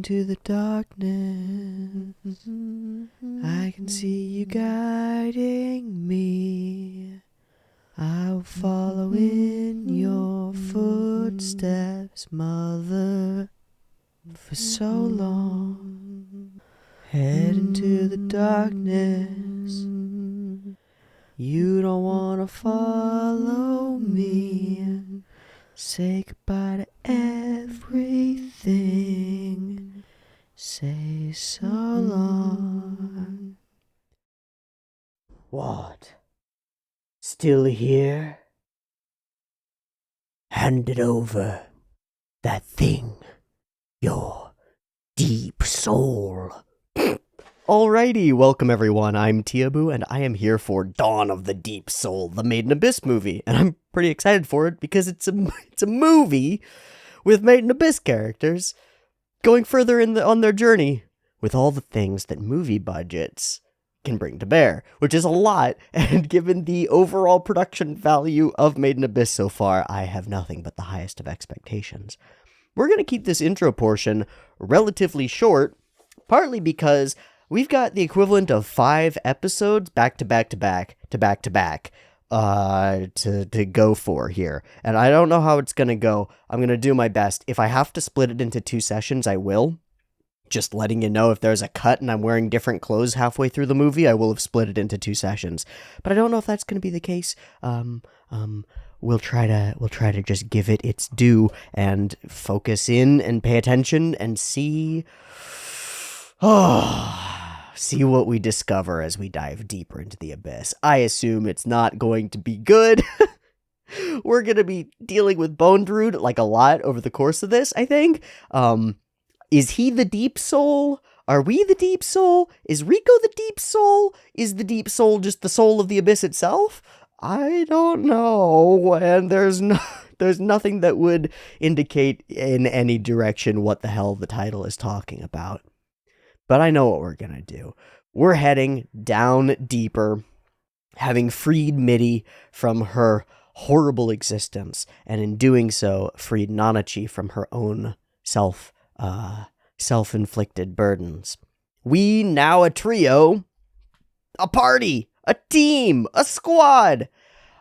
into the darkness. I can see you guiding me. I'll follow in your footsteps, mother, for so long. Head into the darkness. You don't wanna follow me. Say goodbye to everything. Say so long. What? Still here? Hand it over. That thing. Your deep soul. Alrighty, welcome everyone. I'm Teeaboo, and I am here for Dawn of the Deep Soul, the Made in Abyss movie, and I'm pretty excited for it because it's a movie with Made in Abyss characters going further on their journey with all the things that movie budgets can bring to bear, which is a lot, and given the overall production value of Made in Abyss so far, I have nothing but the highest of expectations. We're going to keep this intro portion relatively short, partly because we've got the equivalent of 5 episodes back to back to go for here. And I don't know how it's going to go. I'm going to do my best. If I have to split it into 2 sessions, I will. Just letting you know, if there's a cut and I'm wearing different clothes halfway through the movie, I will have split it into 2 sessions. But I don't know if that's going to be the case. We'll try to just give it its due and focus in and pay attention and see what we discover as we dive deeper into the abyss. I assume it's not going to be good. We're going to be dealing with Bondrewd like a lot over the course of this, I think. Is he the deep soul? Are we the deep soul? Is Rico the deep soul? Is the deep soul just the soul of the abyss itself? I don't know, and there's nothing that would indicate in any direction what the hell the title is talking about. But I know what we're gonna do. We're heading down deeper, having freed Mitty from her horrible existence, and in doing so, freed Nanachi from her own self-inflicted burdens. We now a trio, a party, a team, a squad,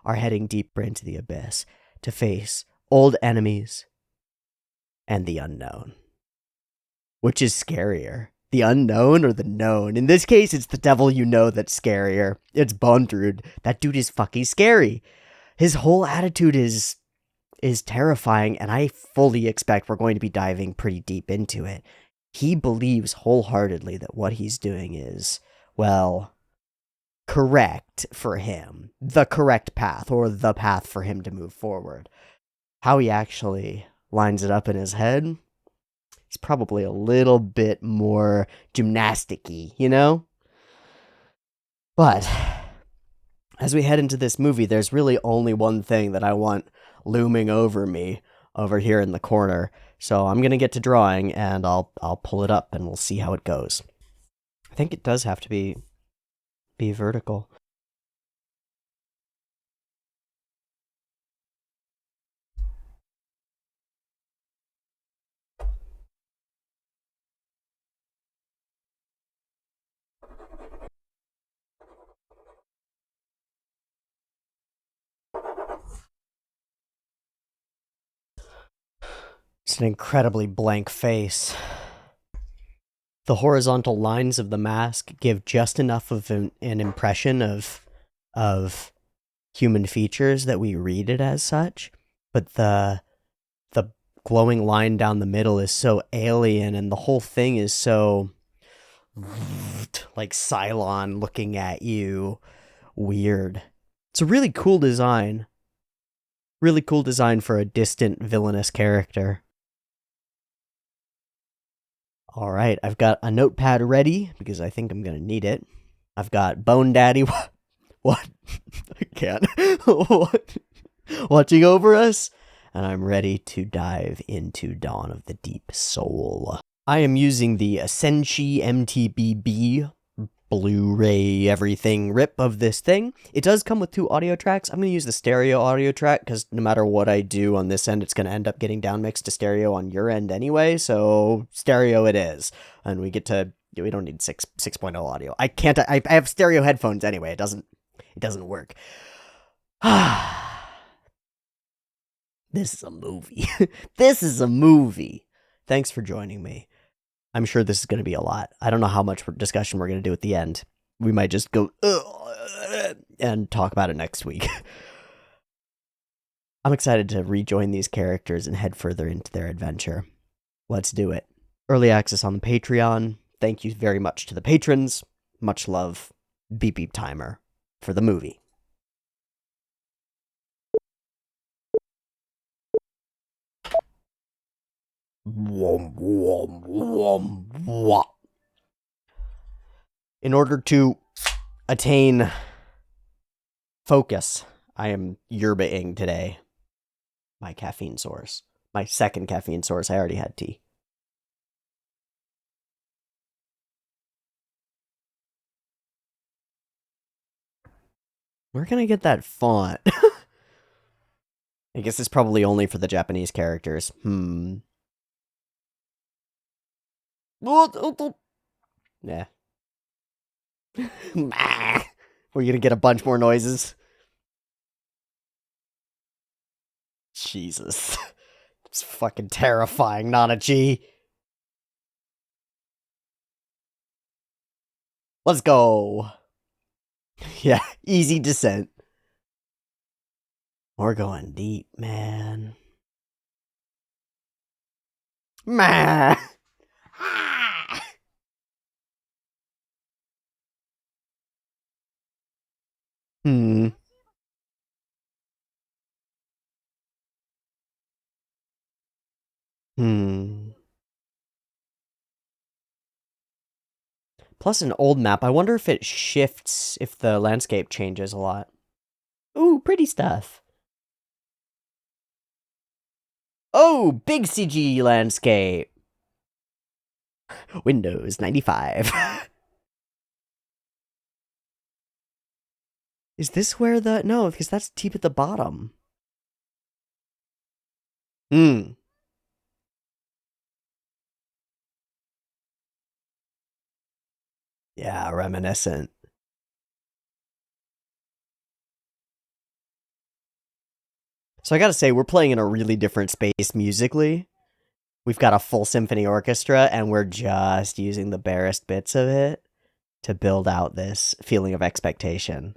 are heading deeper into the abyss to face old enemies and the unknown. Which is scarier? The unknown or the known? In this case, it's the devil you know that's scarier. It's Bondrewd. That dude is fucking scary. His whole attitude is terrifying, and I fully expect we're going to be diving pretty deep into it. He believes wholeheartedly that what he's doing is, well, correct for him. The correct path, or the path for him to move forward. How he actually lines it up in his head, it's probably a little bit more gymnastic-y, you know? But as we head into this movie, there's really only one thing that I want looming over me over here in the corner. So I'm going to get to drawing, and I'll pull it up, and we'll see how it goes. I think it does have to be vertical. It's an incredibly blank face. The horizontal lines of the mask give just enough of an impression of human features that we read it as such, but the glowing line down the middle is so alien, and the whole thing is so like Cylon looking at you weird. It's a really cool design. Really cool design for a distant villainous character. Alright, I've got a notepad ready, because I think I'm going to need it. I've got Bone Daddy... What? I can't. What? Watching over us? And I'm ready to dive into Dawn of the Deep Soul. I am using the Senshi MTBB Blu-ray everything rip of this thing. It does come with 2 audio tracks. I'm going to use the stereo audio track because no matter what I do on this end, it's going to end up getting downmixed to stereo on your end anyway. So stereo it is. And we don't need 6.0 audio. I have stereo headphones anyway. It doesn't work. This is a movie. This is a movie. Thanks for joining me. I'm sure this is going to be a lot. I don't know how much discussion we're going to do at the end. We might just go and talk about it next week. I'm excited to rejoin these characters and head further into their adventure. Let's do it. Early access on the Patreon. Thank you very much to the patrons. Much love. Beep beep timer for the movie. In order to attain focus, I am yerba-ing today. My caffeine source. My second caffeine source. I already had tea. Where can I get that font? I guess it's probably only for the Japanese characters. Yeah. We're gonna get a bunch more noises. Jesus. It's fucking terrifying, Nanachi. Let's go. Yeah, easy descent. We're going deep, man. Man. Hmm. Plus an old map. I wonder if it shifts if the landscape changes a lot. Ooh, pretty stuff. Oh, big CG landscape. Windows 95. Is this where the... No, because that's deep at the bottom. Yeah, reminiscent. So I gotta say, we're playing in a really different space musically. We've got a full symphony orchestra, and we're just using the barest bits of it to build out this feeling of expectation.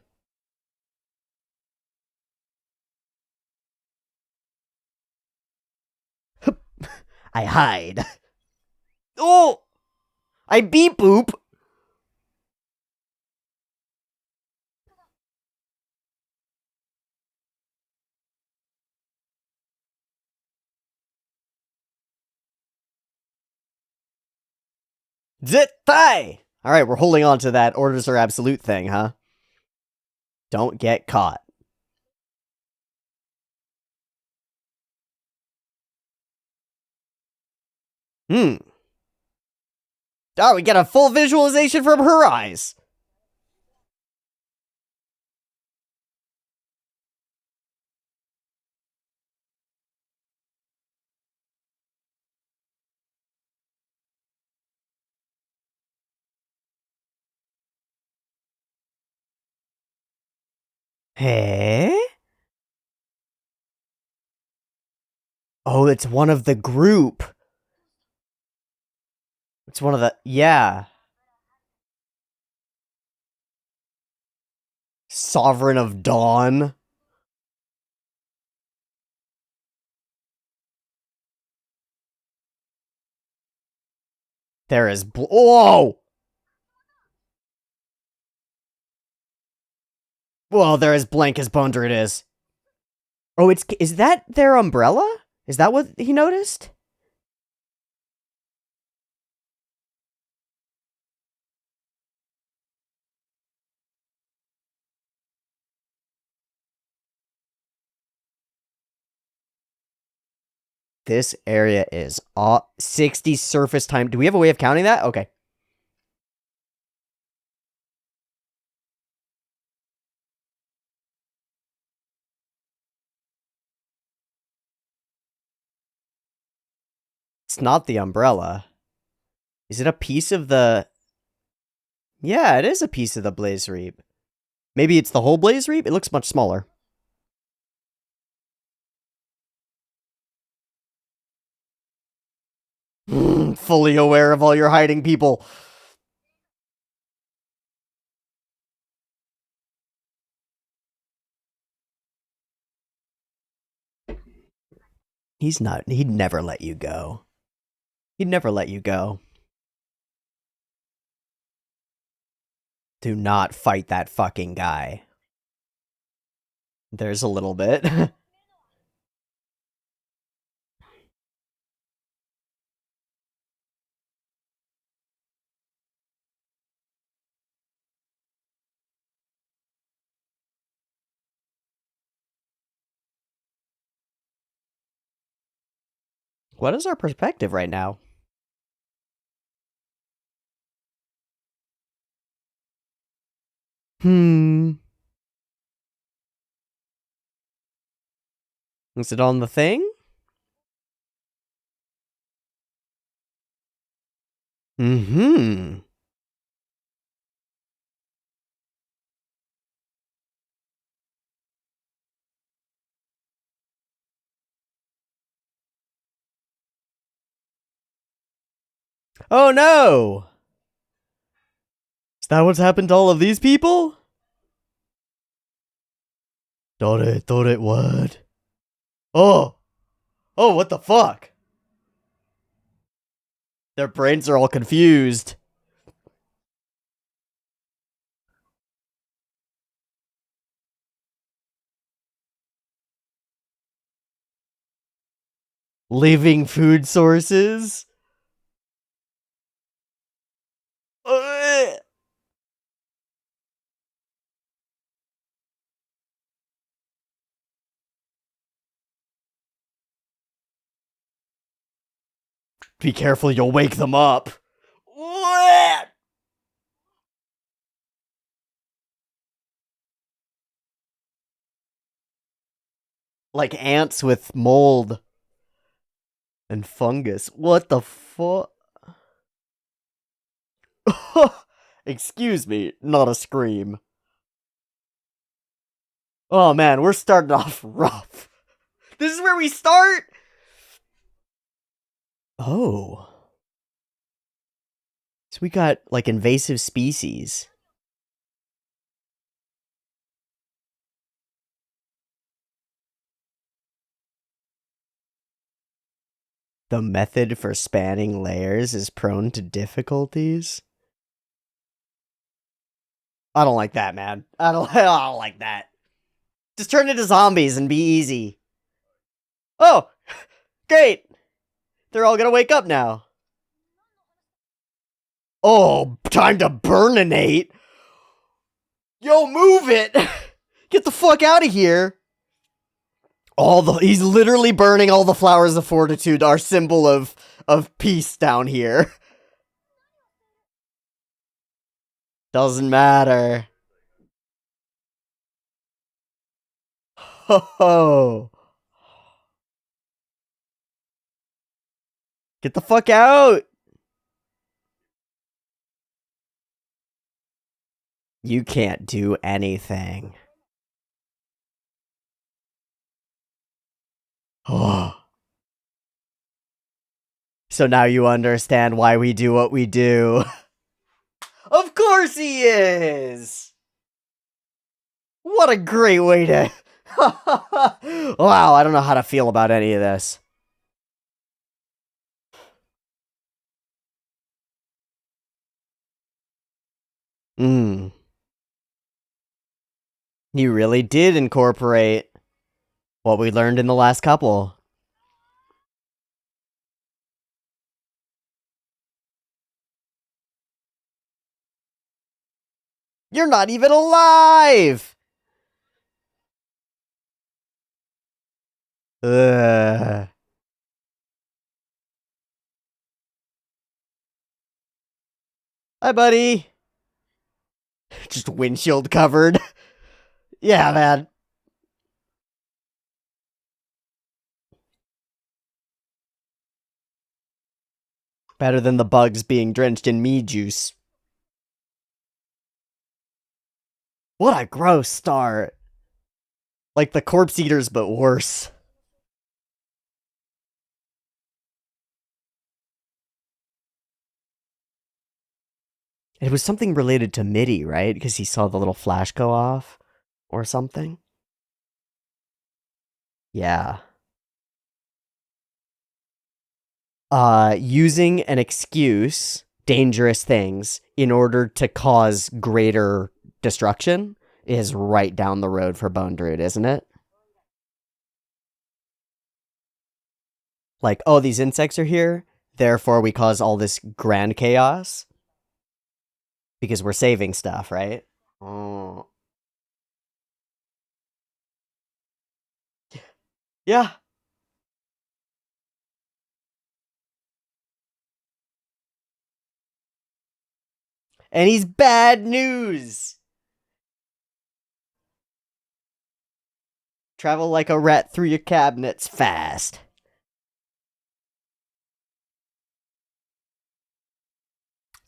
I hide. Oh! I beep boop! Zettai! Alright, we're holding on to that orders are absolute thing, huh? Don't get caught. Oh, we get a full visualization from her eyes. Hey? Oh, it's one of the group. It's one of the... Yeah. Sovereign of Dawn. There is... Whoa! Well, they're as blank as Bondrewd is. Oh, is that their umbrella? Is that what he noticed? This area is 60 surface time. Do we have a way of counting that? Okay. It's not the umbrella. Is it a piece of the... Yeah, it is a piece of the Blaze Reap. Maybe it's the whole Blaze Reap? It looks much smaller. Fully aware of all your hiding people. He'd never let you go. He'd never let you go. Do not fight that fucking guy. There's a little bit. What is our perspective right now? Is it on the thing? Mm-hmm. Oh no! Is that what's happened to all of these people? Thought it would. Oh! Oh, what the fuck? Their brains are all confused. Living food sources? Be careful, you'll wake them up. Like ants with mold and fungus. What the fuck? Excuse me, not a scream. Oh man, we're starting off rough. This is where we start? Oh. So we got, like, invasive species. The method for spanning layers is prone to difficulties? I don't like that, man. I don't like that. Just turn into zombies and be easy. Oh! Great! They're all gonna wake up now. Oh, time to burninate! Yo, move it! Get the fuck out of here! He's literally burning all the flowers of fortitude, our symbol of peace down here. Doesn't matter. Ho ho! Get the fuck out! You can't do anything. Oh. So now you understand why we do what we do. Of course he is! What a great way to... Wow, I don't know how to feel about any of this. You really did incorporate what we learned in the last couple. You're not even alive! Ugh. Hi, buddy. Just windshield covered. Yeah, man. Better than the bugs being drenched in me juice. What a gross start. Like the corpse eaters, but worse. It was something related to Mitty, right? Because he saw the little flash go off or something. Yeah. Using an excuse, dangerous things, in order to cause greater destruction is right down the road for Bondrewd, isn't it? Like, oh, these insects are here, therefore we cause all this grand chaos because we're saving stuff, right? Oh. Yeah. And he's bad news. Travel like a rat through your cabinets fast.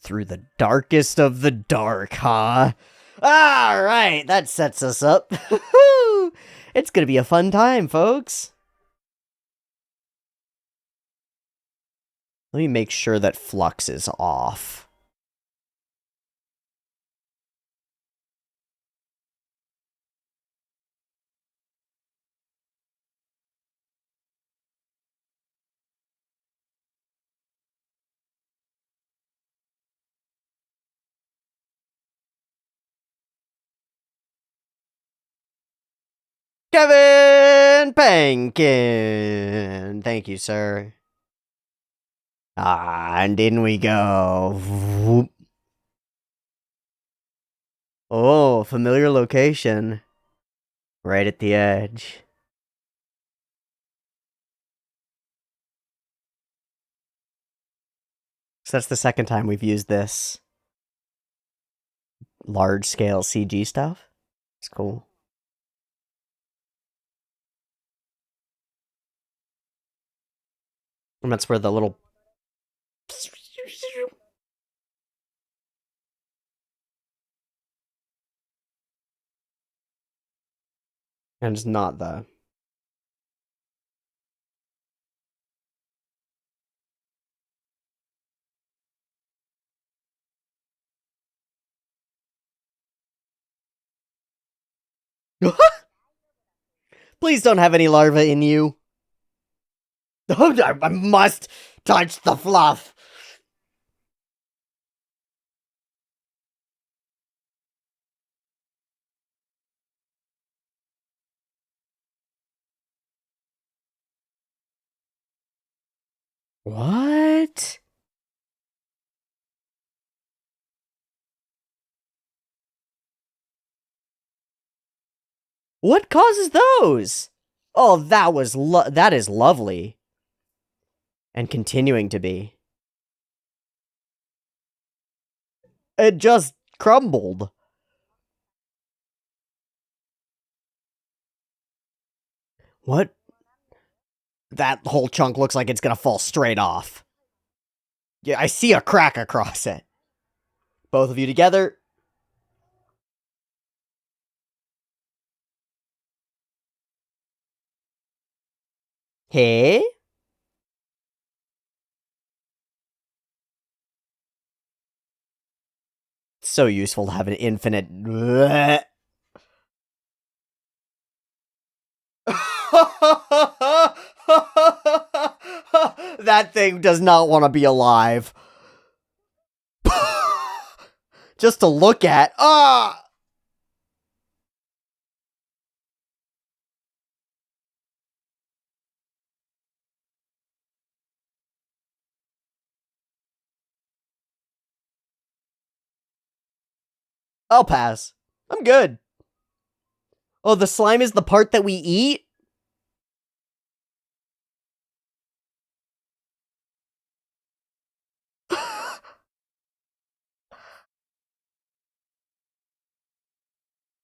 Through the darkest of the dark, huh? Alright, that sets us up. It's gonna be a fun time, folks. Let me make sure that Flux is off. Kevin Pankin! Thank you, sir. And in we go. Oh, familiar location. Right at the edge. So that's the second time we've used this large-scale CG stuff. It's cool. And that's where the little... And it's not the... Please don't have any larvae in you. I must touch the fluff. What? What causes those? Oh, that is lovely. And continuing to be. It just crumbled. What? That whole chunk looks like it's gonna fall straight off. Yeah, I see a crack across it. Both of you together. Hey? It's so useful to have an infinite... That thing does not want to be alive. Just to look at. Ah! I'll pass. I'm good. Oh, the slime is the part that we eat?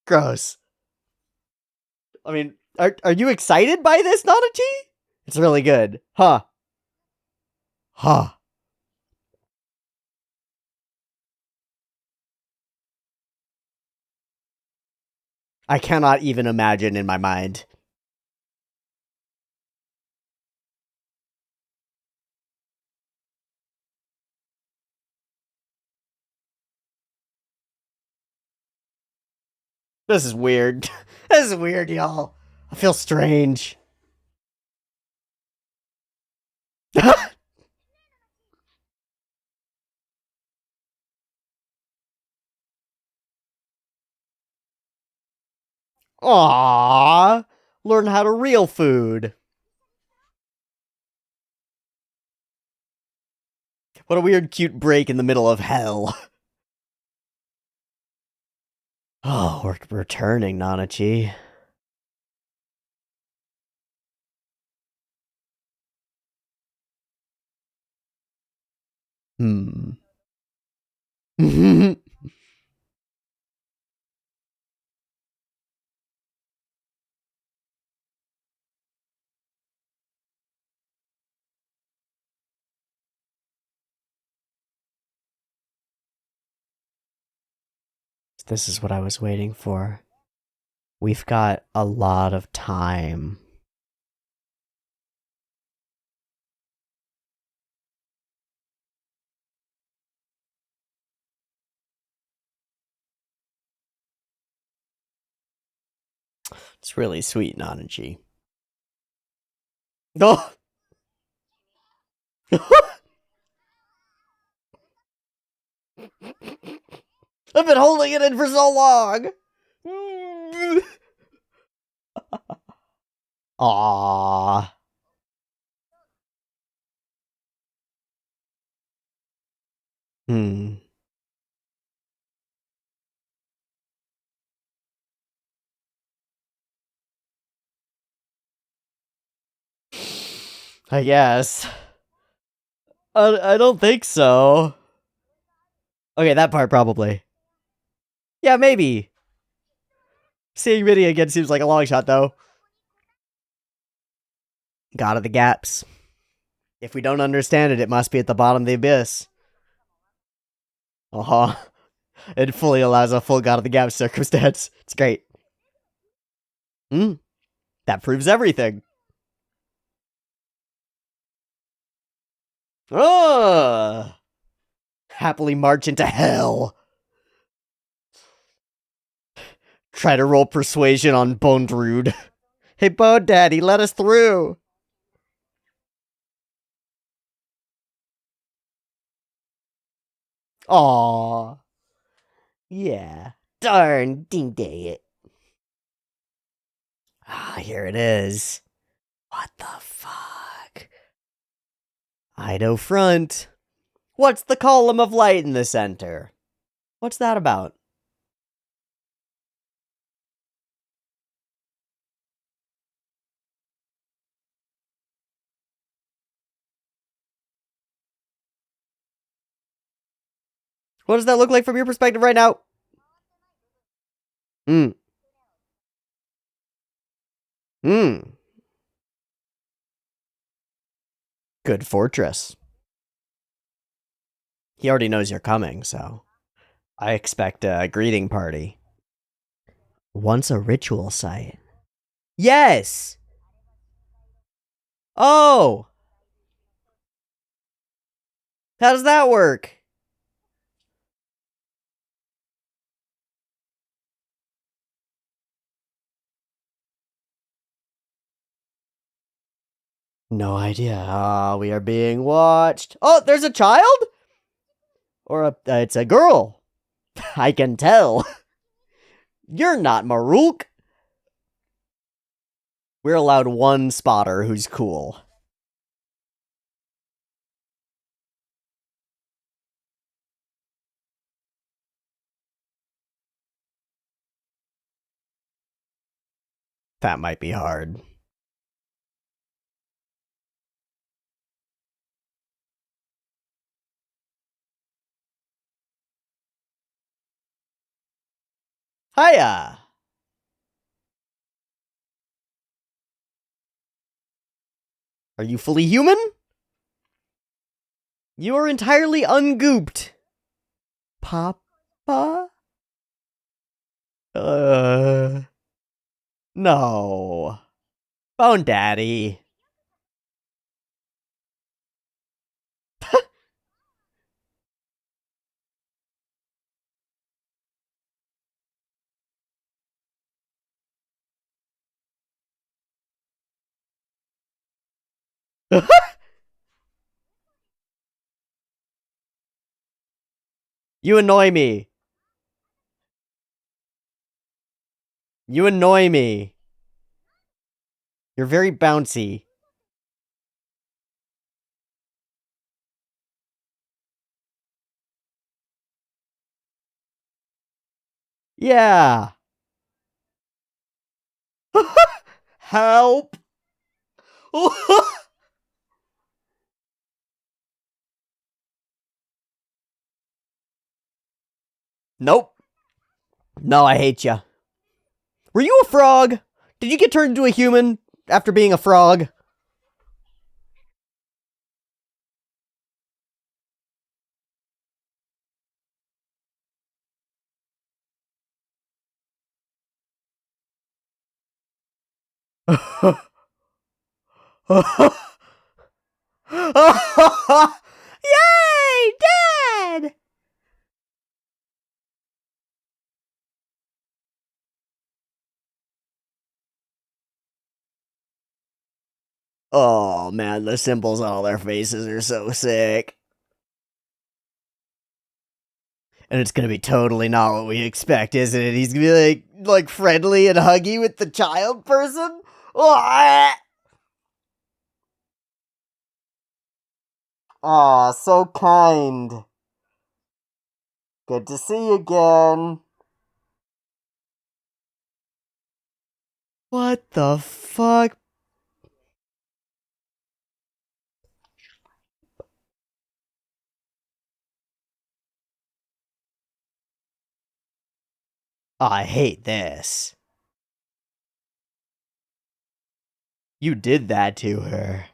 Gross. I mean, are you excited by this, Nanachi? It's really good. Huh. Huh. I cannot even imagine in my mind. This is weird. This is weird, y'all. I feel strange. Aww. Learn how to real food. What a weird, cute break in the middle of hell. Oh, we're returning, Nanachi. Hmm. This is what I was waiting for. We've got a lot of time. It's really sweet, Nanachi. Oh! I've been holding it in for so long! Aww. Hmm. I guess. I don't think so. Okay, that part probably. Yeah, maybe. Seeing Minnie again seems like a long shot, though. God of the gaps. If we don't understand it, it must be at the bottom of the abyss. Uh-huh. It fully allows a full God of the Gaps circumstance. It's great. That proves everything. Ugh. Happily march into hell. Try to roll persuasion on Bondrewd. Hey, Bone Daddy, let us through. Aww. Yeah. Darn, ding day it. Ah, here it is. What the fuck? Ido front. What's the column of light in the center? What's that about? What does that look like from your perspective right now? Hmm. Hmm. Good fortress. He already knows you're coming, so I expect a greeting party. Once a ritual site. Yes! Oh! How does that work? No idea. Ah, we are being watched. Oh, there's a child? Or it's a girl. I can tell. You're not Marulk. We're allowed one spotter who's cool. That might be hard. Hiya! Are you fully human? You are entirely ungooped. Papa? No. Bone Daddy. You annoy me. You annoy me. You're very bouncy. Yeah. Help. Nope. No, I hate you. Were you a frog? Did you get turned into a human after being a frog? Yay! Dad! Oh man, the symbols on all their faces are so sick. And it's gonna be totally not what we expect, isn't it? He's gonna be like friendly and huggy with the child person. Aw, so kind. Good to see you again. What the fuck? I hate this. You did that to her.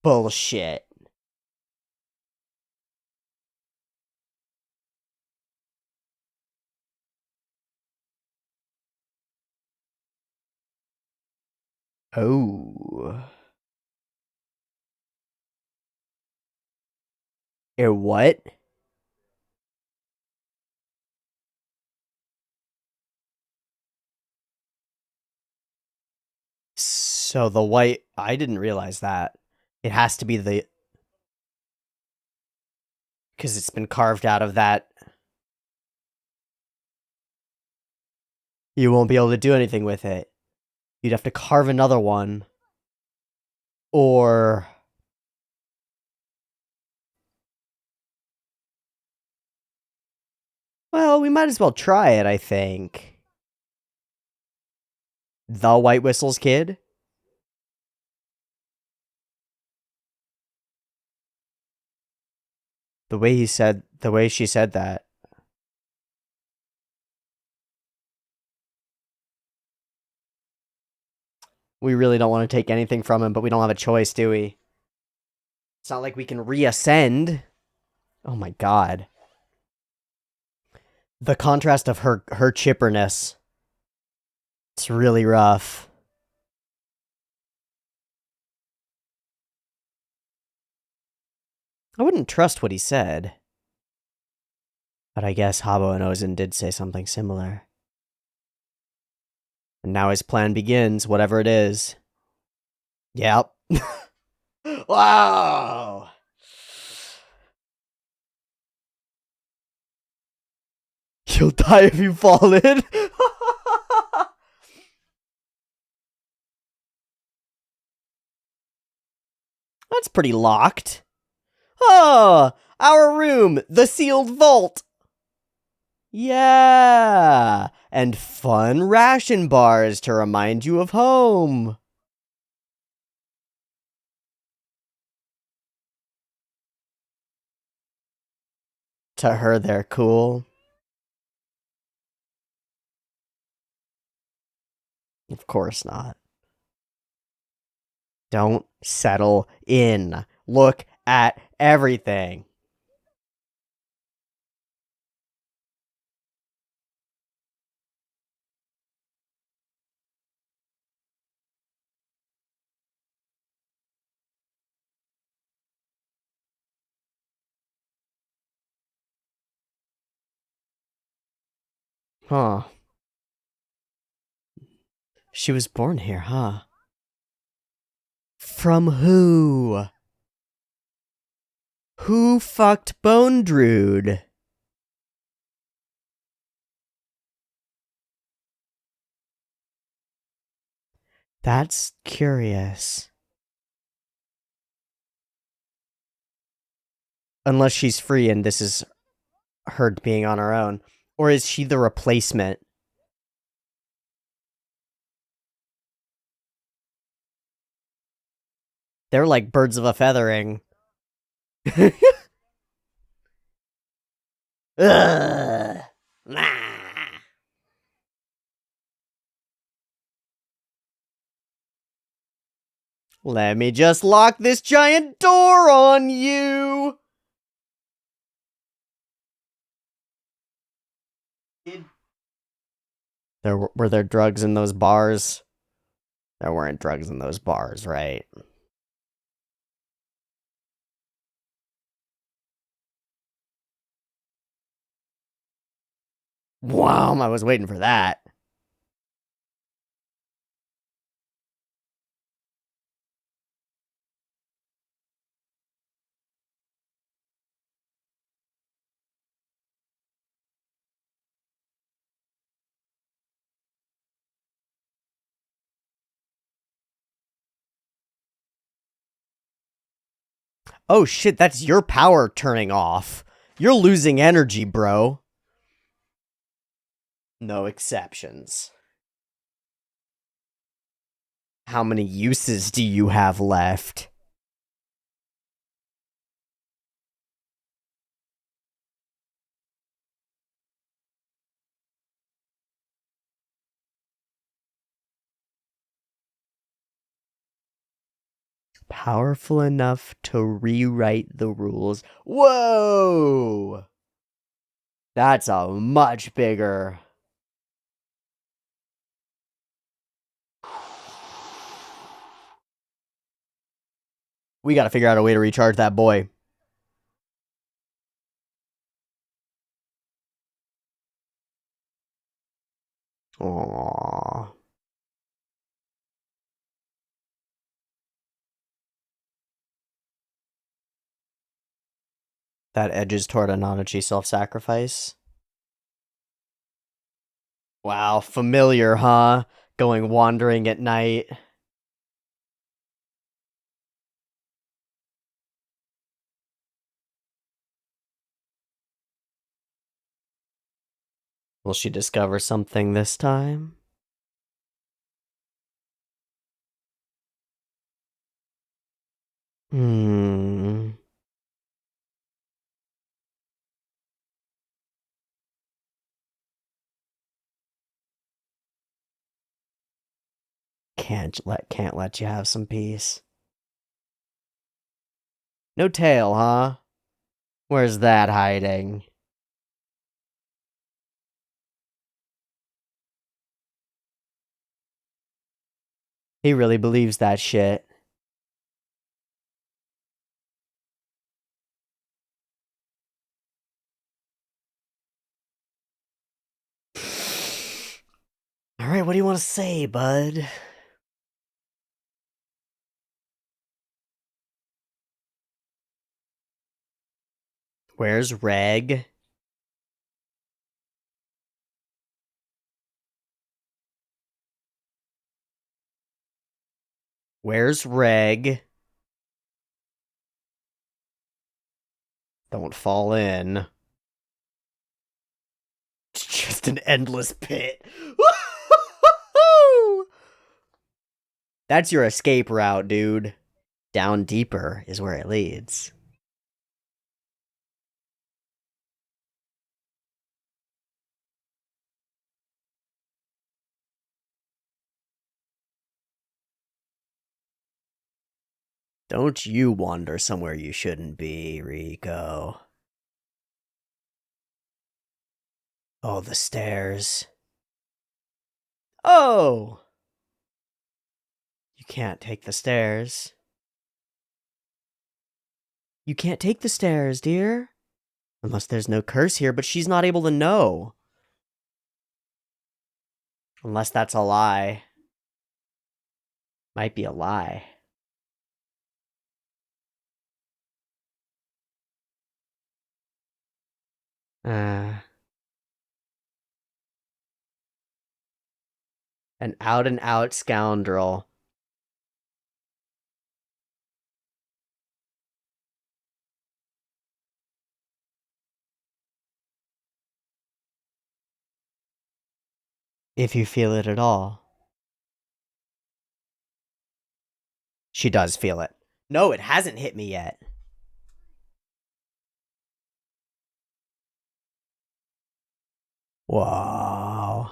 Bullshit. Oh. What? So the white. I didn't realize that. It has to be the. Because it's been carved out of that. You won't be able to do anything with it. You'd have to carve another one. Or. Well, we might as well try it, I think. The White Whistles kid? The way she said that. We really don't want to take anything from him, but we don't have a choice, do we? It's not like we can reascend. Oh my god. The contrast of her chipperness. It's really rough. I wouldn't trust what he said. But I guess Habo and Ozen did say something similar. And now his plan begins, whatever it is. Yep. Wow! You'll die if you fall in. That's pretty locked. Oh, our room, the sealed vault. Yeah, and fun ration bars to remind you of home. To her, they're cool. Of course not. Don't settle in. Look at everything. Huh. She was born here, huh? From who? Who fucked Bondrewd? That's curious. Unless she's free and this is her being on her own. Or is she the replacement? They're like birds of a feathering. Ugh. Nah. Let me just lock this giant door on you. Were there drugs in those bars? There weren't drugs in those bars, right? Wow, I was waiting for that. Oh shit, that's your power turning off. You're losing energy, bro. No exceptions. How many uses do you have left? Powerful enough to rewrite the rules. Whoa! That's a much bigger. We gotta figure out a way to recharge that boy. Aww. That edges toward a Nanachi self-sacrifice. Wow, familiar, huh? Going wandering at night. Will she discover something this time? Hmm. Can't let you have some peace. No tail, huh? Where's that hiding? He really believes that shit. Alright, what do you want to say, bud? Where's Reg? Where's Reg? Don't fall in. It's just an endless pit. That's your escape route, dude. Down deeper is where it leads. Don't you wander somewhere you shouldn't be, Rico. Oh, the stairs. Oh! You can't take the stairs. You can't take the stairs, dear. Unless there's no curse here, but she's not able to know. Unless that's a lie. Might be a lie. An out-and-out scoundrel. If you feel it at all. She does feel it. No, it hasn't hit me yet. Wow.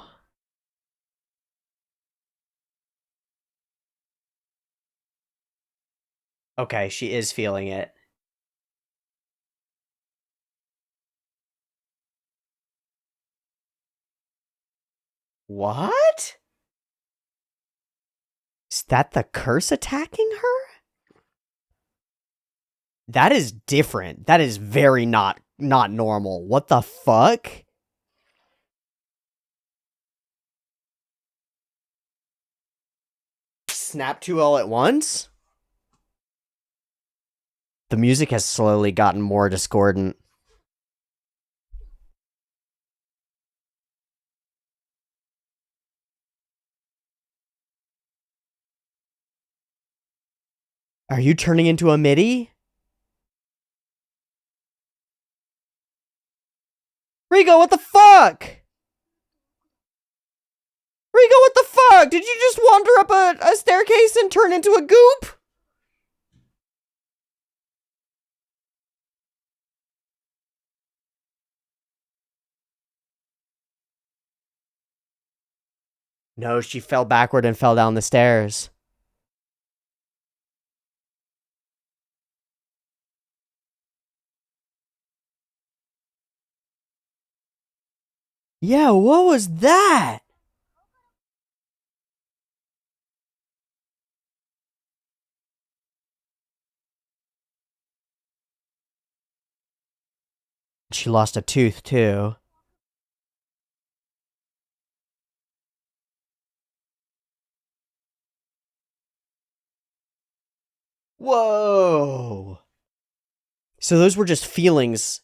Okay, she is feeling it. What? Is that the curse attacking her? That is different. That is very not normal. What the fuck? Snap two all at once? The music has slowly gotten more discordant. Are you turning into a MIDI? Rico, what the fuck? Rico, what the fuck? Did you just wander up a staircase and turn into a goop? No, she fell backward and fell down the stairs. Yeah, what was that? She lost a tooth, too. Whoa. So those were just feelings.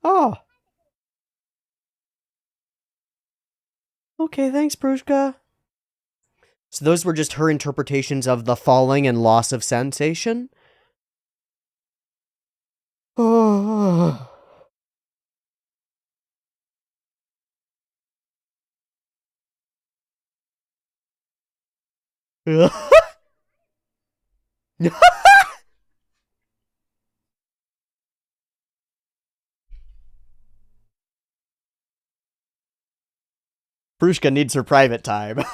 Oh. Okay, thanks, Prushka. So those were just her interpretations of the falling and loss of sensation? Oh. Prushka needs her private time.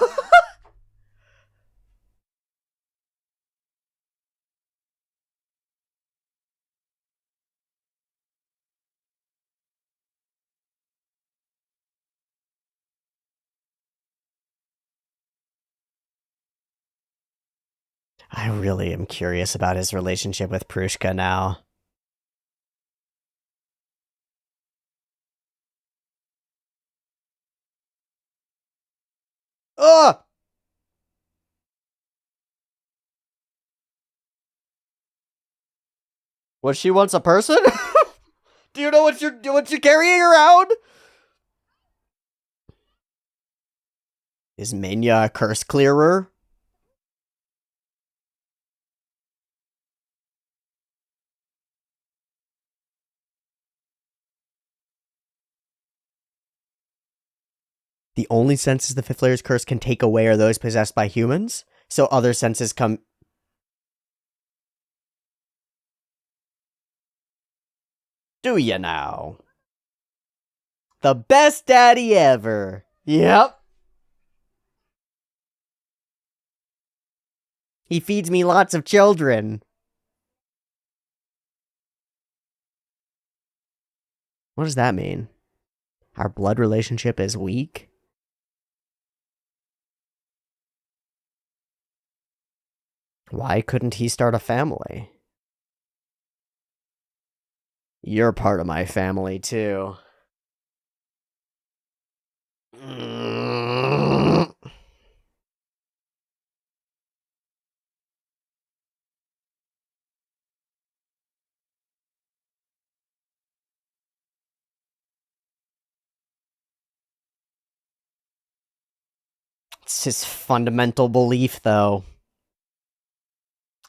I really am curious about his relationship with Prushka now. Ugh! What, she wants a person? Do you know what you're carrying around? Is Mania a curse clearer? The only senses the Fifth Layer's curse can take away are those possessed by humans, so other senses come... Do ya now? The best daddy ever. Yep. He feeds me lots of children. What does that mean? Our blood relationship is weak? Why couldn't he start a family? You're part of my family, too. It's his fundamental belief, though.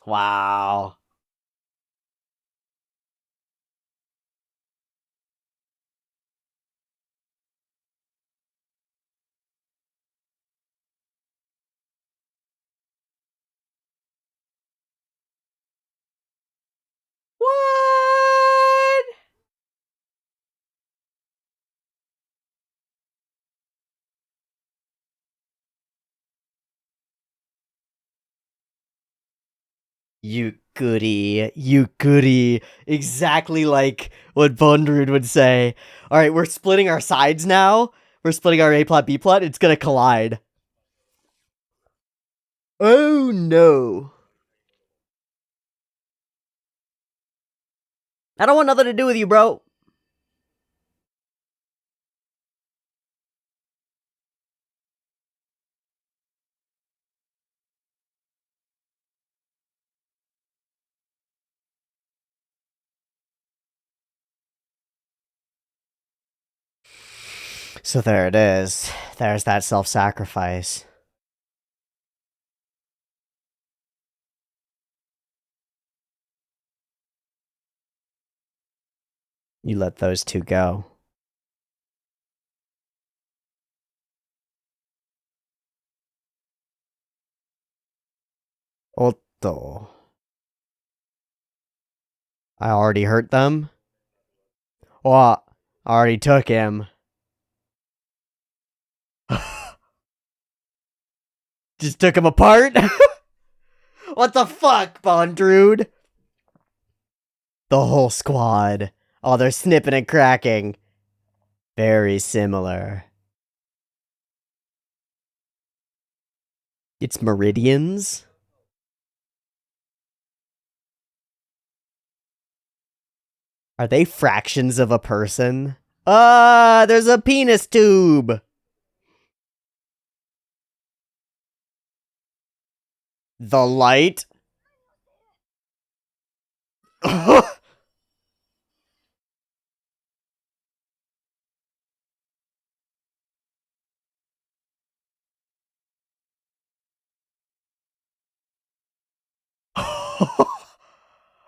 Wow. What? You goody. You goody. Exactly like what Bondrewd would say. Alright, we're splitting our sides now. We're splitting our A plot, B plot. It's gonna collide. Oh no. I don't want nothing to do with you, bro. So there it is. There's that self-sacrifice. You let those two go. Otto. I already hurt them? What? I already took him. Just took him apart? What the fuck, Bondrewd? The whole squad. Oh, they're snipping and cracking. Very similar. It's meridians? Are they fractions of a person? Ah, there's a penis tube! The light?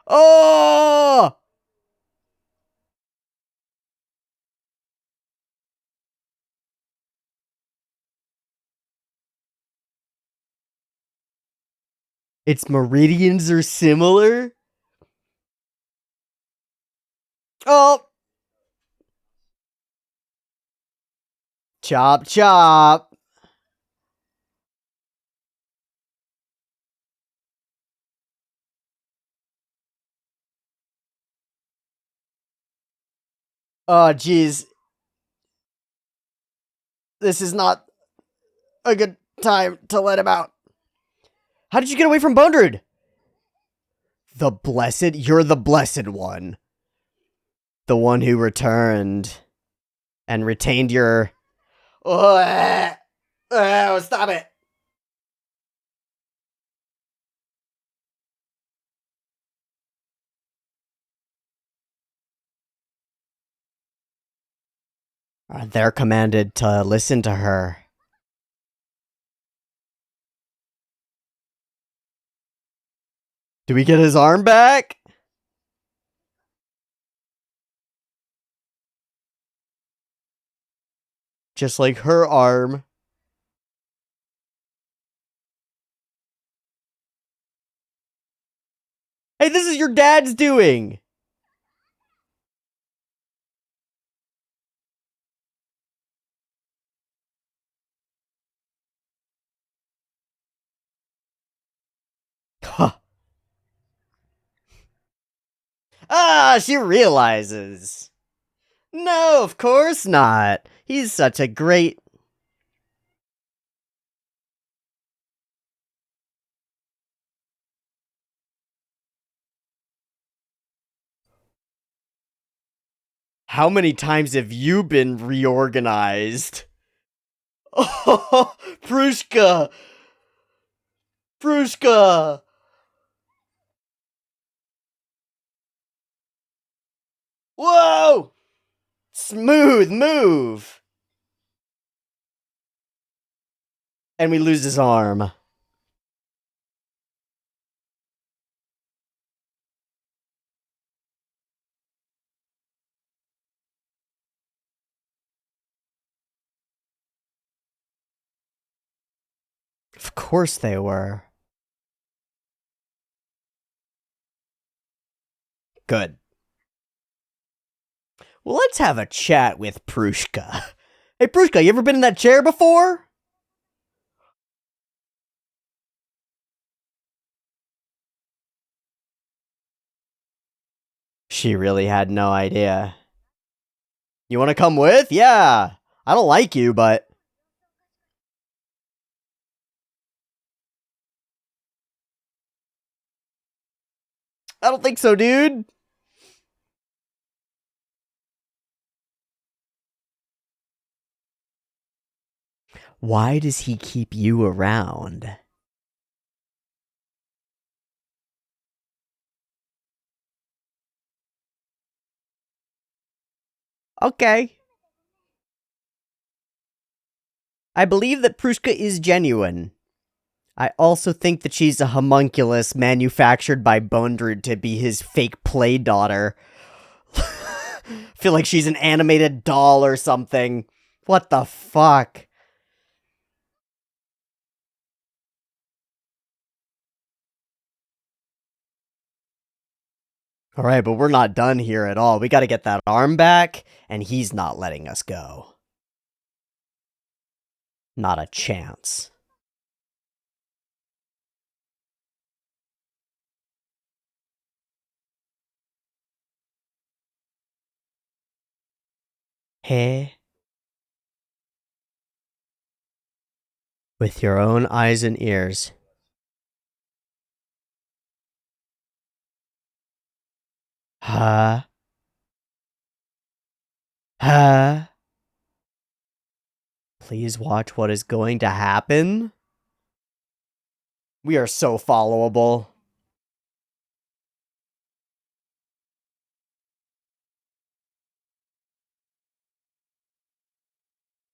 Oh! Its meridians are similar? Oh! Chop chop! Oh, jeez. This is not a good time to let him out. How did you get away from Bondrewd? The blessed? You're the blessed one. The one who returned and retained your... Oh, stop it. They're commanded to listen to her. Do we get his arm back? Just like her arm. Hey, this is your dad's doing! Ah, she realizes. No, of course not. He's such a great... How many times have you been reorganized? Oh, Prushka! Prushka! Whoa! Smooth move! And we lose his arm. Of course they were. Good. Well, let's have a chat with Prushka. Hey, Prushka, you ever been in that chair before? She really had no idea. You want to come with? Yeah. I don't like you, but... I don't think so, dude. Why does he keep you around? Okay. I believe that Prushka is genuine. I also think that she's a homunculus manufactured by Bondrewd to be his fake play daughter. Feel like she's an animated doll or something. What the fuck? Alright, but we're not done here at all. We gotta get that arm back, and he's not letting us go. Not a chance. Hey? With your own eyes and ears. Huh? Huh? Please watch what is going to happen. We are so followable.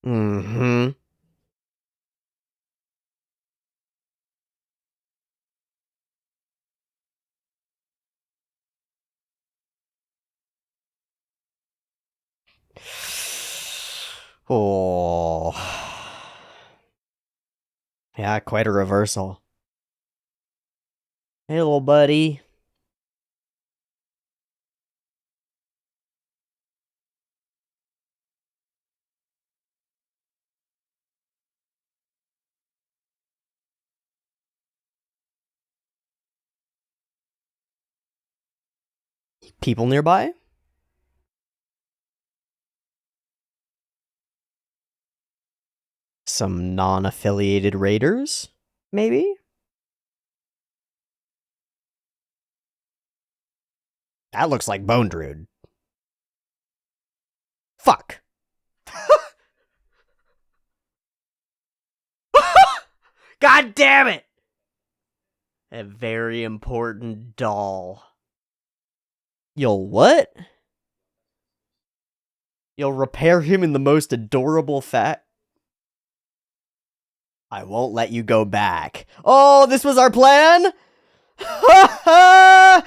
Mm-hmm. Oh. Yeah, quite a reversal. Hey, little buddy. People nearby? Some non-affiliated raiders? Maybe? That looks like Bondrewd. Fuck. God damn it! A very important doll. You'll what? You'll repair him in the most adorable I won't let you go back. Oh, this was our plan? I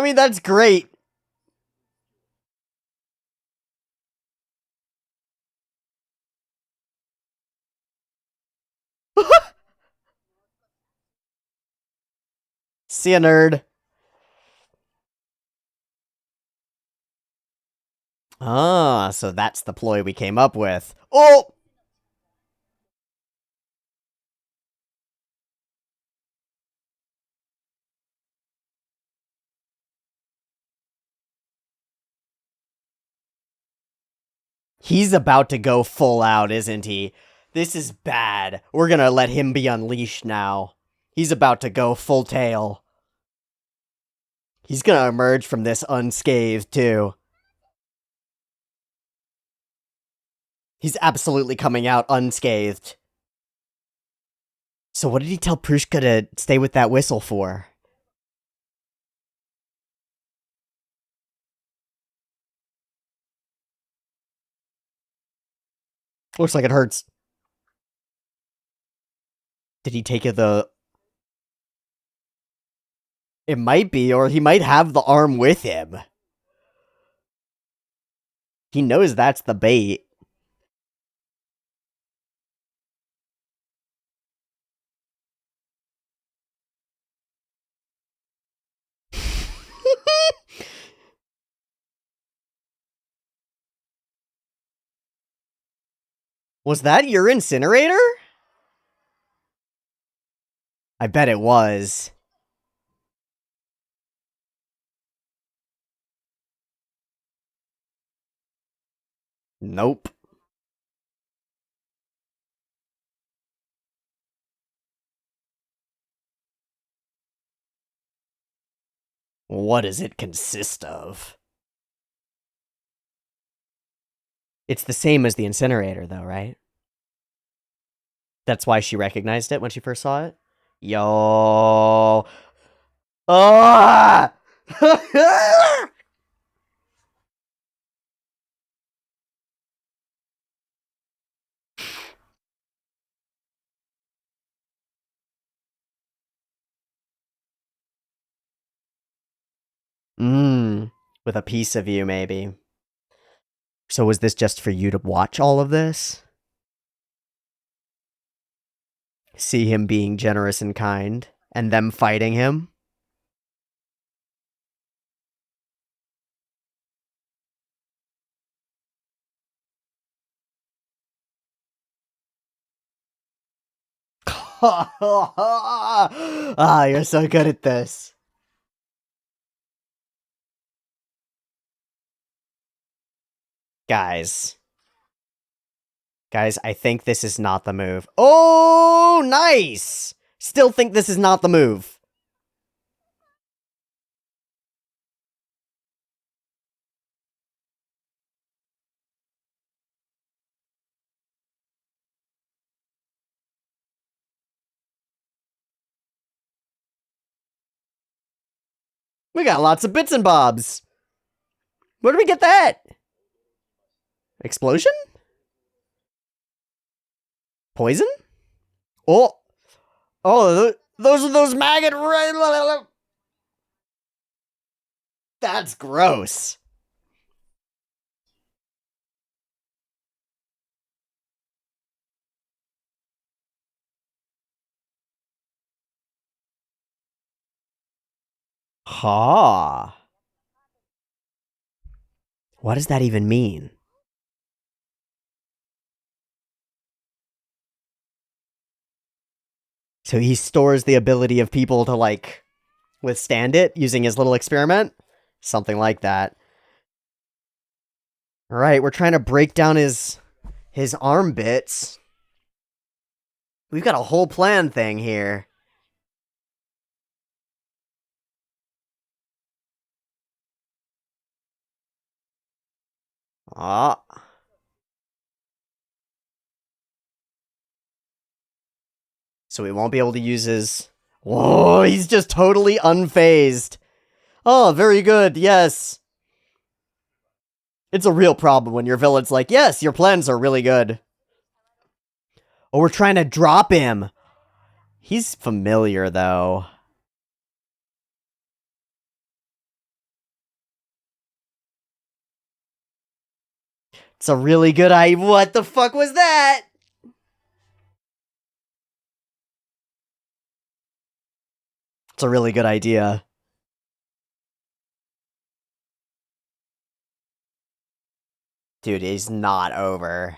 mean, that's great. See ya, nerd. Ah, so that's the ploy we came up with. Oh! He's about to go full out, isn't he? This is bad. We're gonna let him be unleashed now. He's about to go full tail. He's gonna emerge from this unscathed, too. He's absolutely coming out unscathed. So what did he tell Prushka to stay with that whistle for? Looks like it hurts. Did he take the... It might be, or he might have the arm with him. He knows that's the bait. Was that your incinerator? I bet it was. Nope. What does it consist of? It's the same as the incinerator, though, right? That's why she recognized it when she first saw it? Yo. Ah! With a piece of you, maybe. So was this just for you to watch all of this? See him being generous and kind, and them fighting him? Ah, you're so good at this. Guys, I think this is not the move. Oh, nice! Still think this is not the move. We got lots of bits and bobs. Where did we get that? Explosion? Poison? Oh. Oh, those are those maggot... That's gross. Ha. What does that even mean? So he stores the ability of people to, like, withstand it using his little experiment? Something like that. Alright, we're trying to break down his arm bits. We've got a whole plan thing here. Ah. So he won't be able to use his... Whoa, he's just totally unfazed. Oh, very good, yes. It's a real problem when your villain's like, yes, your plans are really good. Oh, we're trying to drop him. He's familiar, though. It's a really good idea. What the fuck was that? It's a really good idea. Dude, he's not over.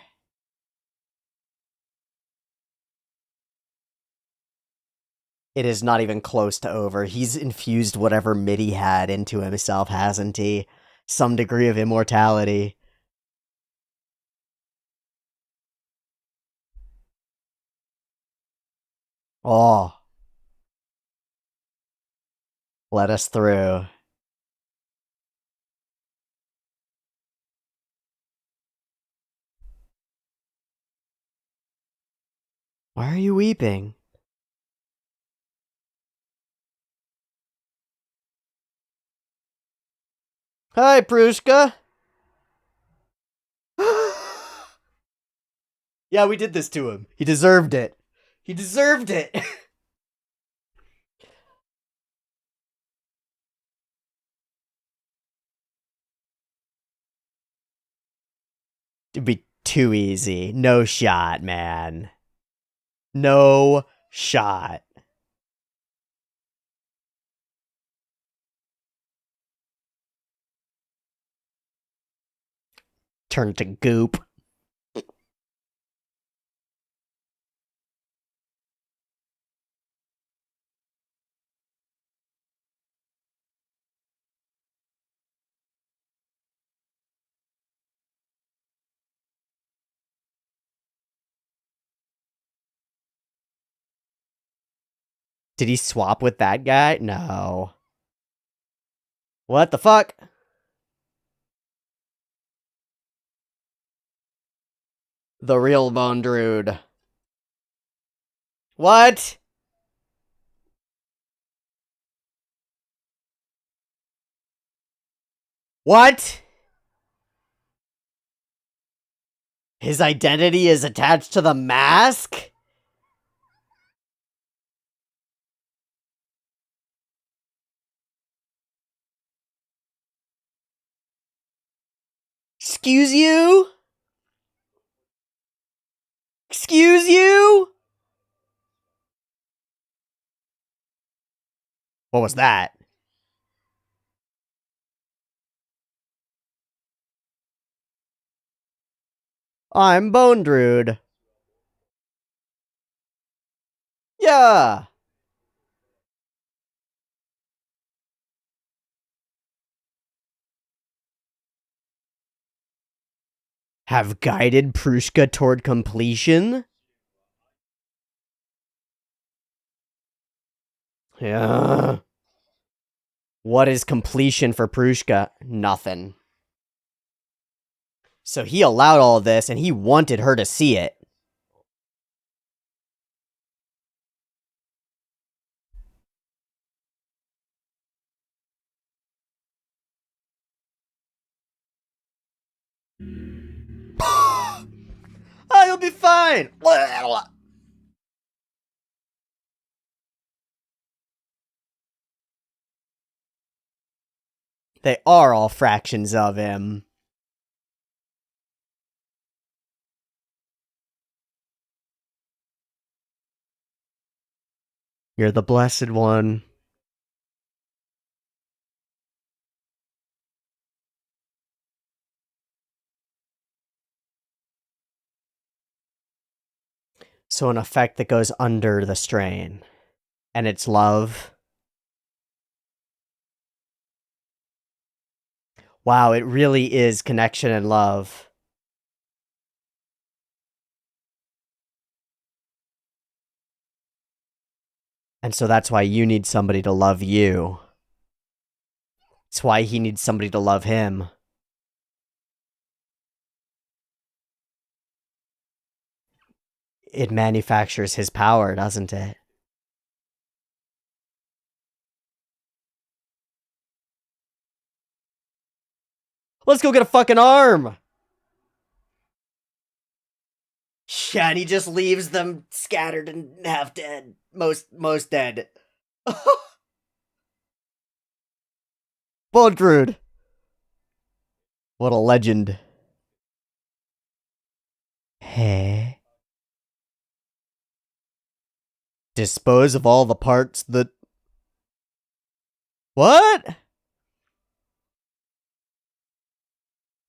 It is not even close to over. He's infused whatever mid he had into himself, hasn't he? Some degree of immortality. Oh, let us through. Why are you weeping? Hi, Prushka. Yeah, we did this to him. He deserved it. He deserved it. It'd be too easy. No shot, man. No shot. Turn to goop. Did he swap with that guy? No. What the fuck? The real Bondrewd. What? What? His identity is attached to the mask? Excuse you? Excuse you? What was that? I'm Bondrewd. Yeah. Have guided Prushka toward completion? Yeah. What is completion for Prushka? Nothing. So he allowed all this and he wanted her to see it. Oh, you'll be fine. They are all fractions of him. You're the blessed one. So an effect that goes under the strain. And it's love. Wow, it really is connection and love. And so that's why you need somebody to love you. It's why he needs somebody to love him. It manufactures his power, doesn't it? Let's go get a fucking arm! Yeah, and he just leaves them scattered and half dead. Most dead. Bondrewd. What a legend. Hey. Dispose of all the parts that... What?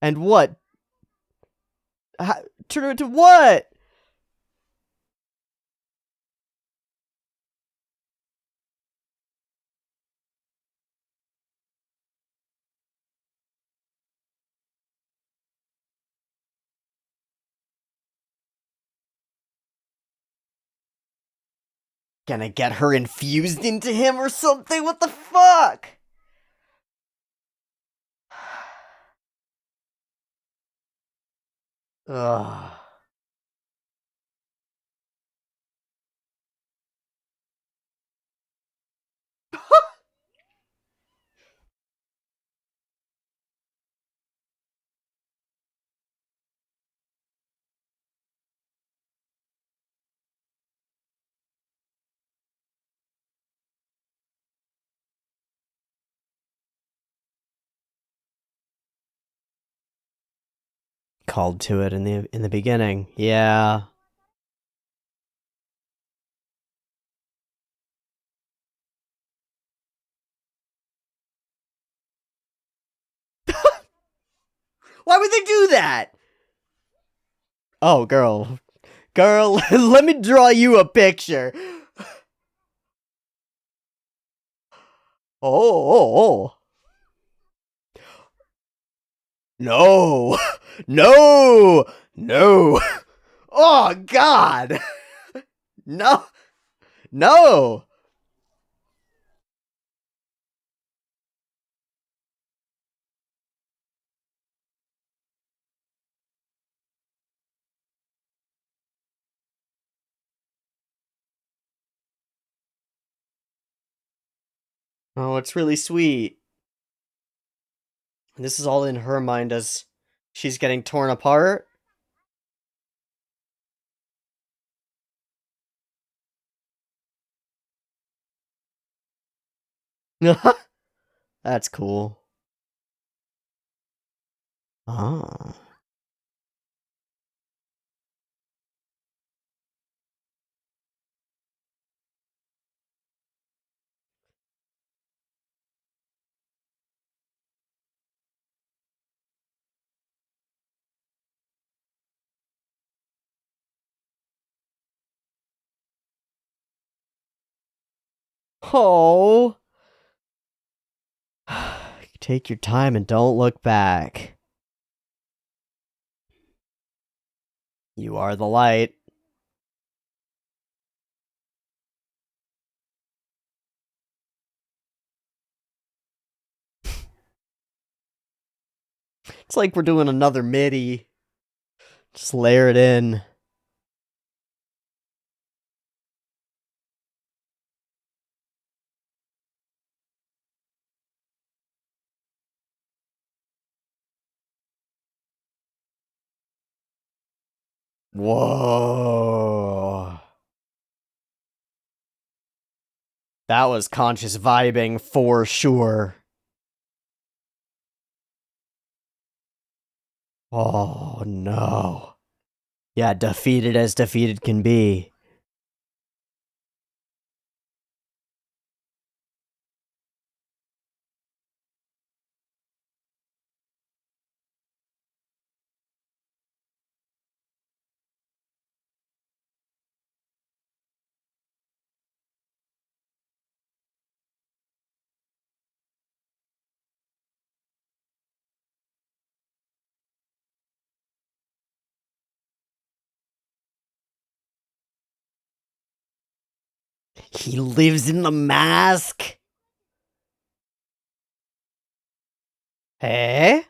And what? Turn it into what? Gonna get her infused into him or something? What the fuck? Ugh. Called to it in the beginning. Yeah. Why would they do that? Oh, girl. Girl, let me draw you a picture. Oh. No. No. No. Oh, God. No. No. Oh, it's really sweet. This is all in her mind as she's getting torn apart. That's cool. Ah. Oh. Take your time and don't look back. You are the light. It's like we're doing another MIDI. Just layer it in. Whoa. That was conscious vibing for sure. Oh no. Yeah, defeated as defeated can be. He lives in the mask? Eh?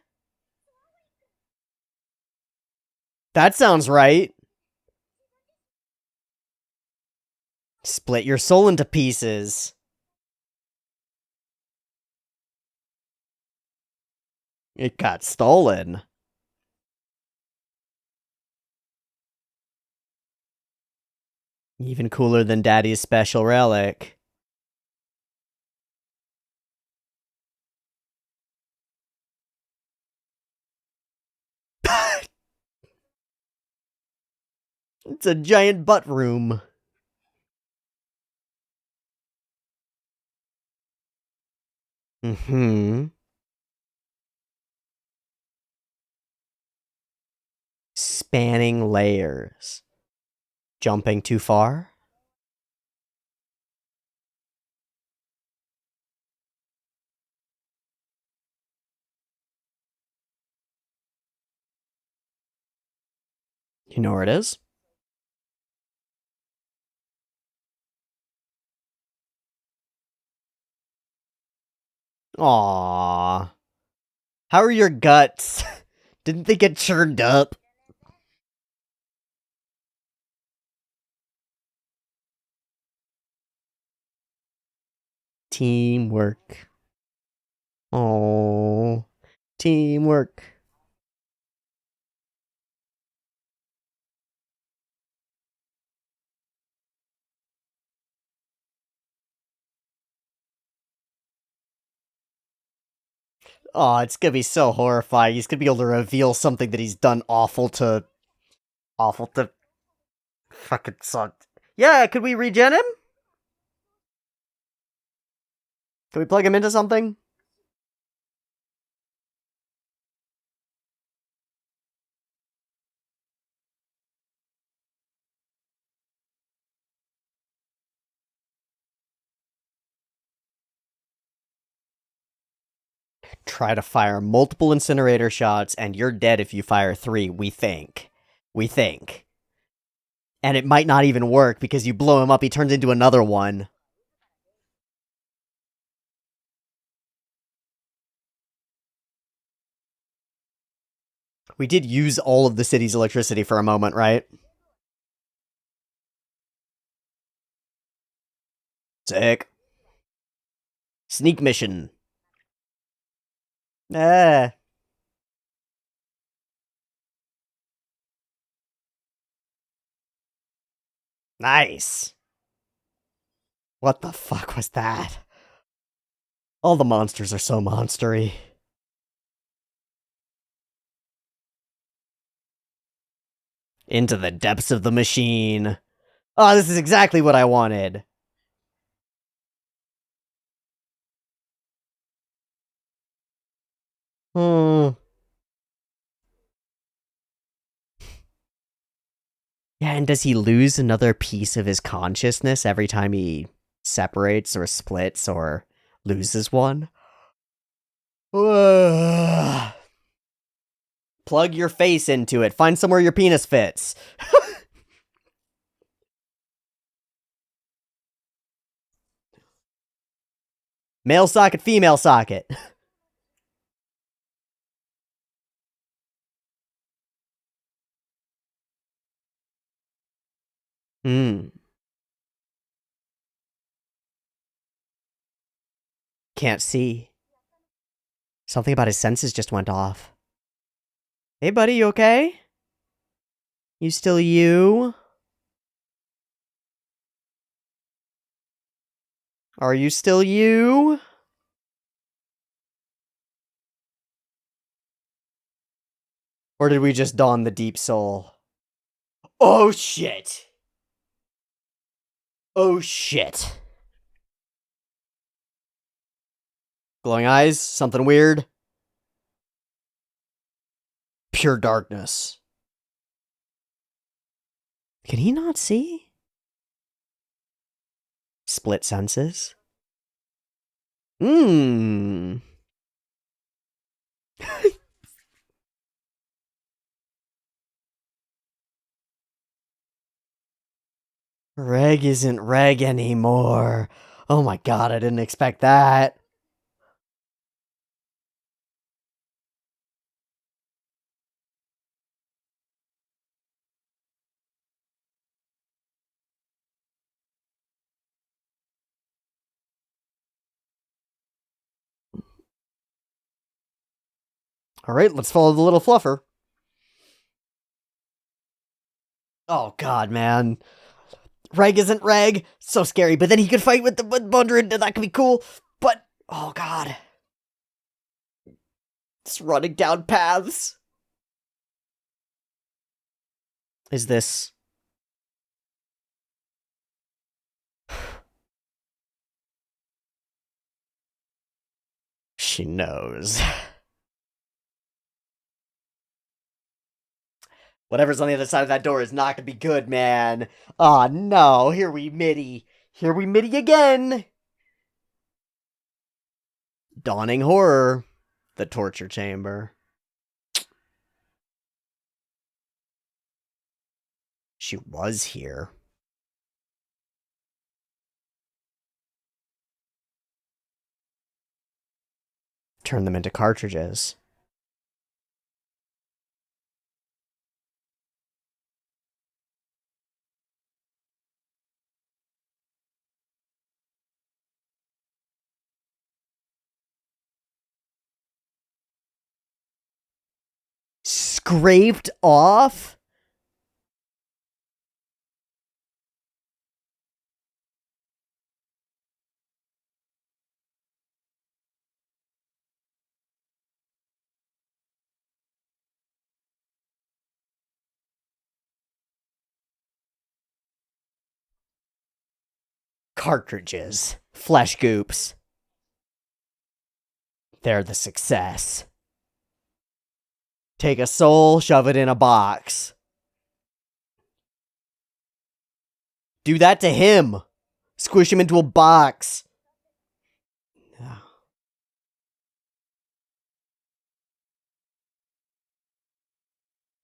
That sounds right. Split your soul into pieces. It got stolen. Even cooler than Daddy's special relic. It's a giant butt room. Mm-hmm. Spanning layers. Jumping too far? You know where it is? Aww. How are your guts? Didn't they get churned up? Teamwork. Oh, teamwork. Oh, it's gonna be so horrifying. He's gonna be able to reveal something that he's done awful to fucking sucked. Yeah, could we regen him? Can we plug him into something? Try to fire multiple incinerator shots, and you're dead if you fire 3, we think. We think. And it might not even work because you blow him up, he turns into another one. We did use all of the city's electricity for a moment, right? Sick. Sneak mission. Eh. Nice. What the fuck was that? All the monsters are so monstery. Into the depths of the machine. Oh, this is exactly what I wanted. Hmm. Yeah, and does he lose another piece of his consciousness every time he separates or splits or loses one? Plug your face into it. Find somewhere your penis fits. Male socket, female socket. Hmm. Can't see. Something about his senses just went off. Hey, buddy, you okay? You still you? Are you still you? Or did we just don the deep soul? Oh shit! Oh shit. Glowing eyes? Something weird? Pure darkness. Can he not see? Split senses? Mmm. Reg isn't Reg anymore. Oh my god, I didn't expect that. Alright, let's follow the little fluffer. Oh god, man. Reg isn't Reg. So scary, but then he could fight with the Bondrewd, that could be cool. But, oh god. It's running down paths. Is this... She knows. Whatever's on the other side of that door is not gonna be good, man. Aw, oh, no. Here we middy. Here we middy again. Dawning horror. The torture chamber. She was here. Turn them into cartridges. Scraped off? Cartridges. Flesh goops. They're the success. Take a soul, shove it in a box. Do that to him. Squish him into a box.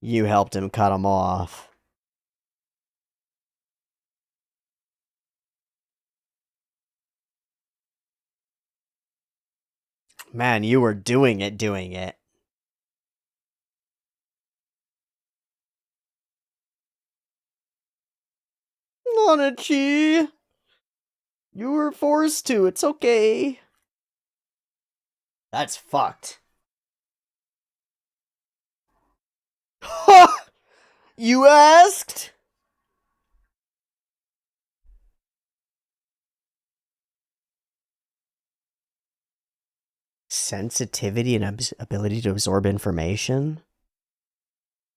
You helped him cut him off. Man, you were doing it. Monachi! You were forced to, it's okay. That's fucked. Ha! You asked? Sensitivity and ability to absorb information?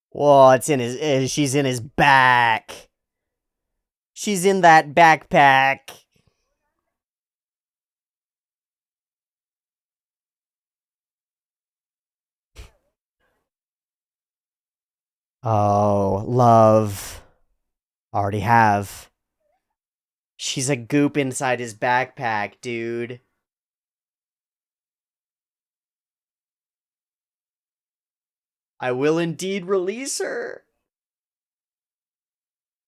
Whoa, it's in his. She's in his back. She's in that backpack. Oh, love. Already have. She's a goop inside his backpack, dude. I will indeed release her.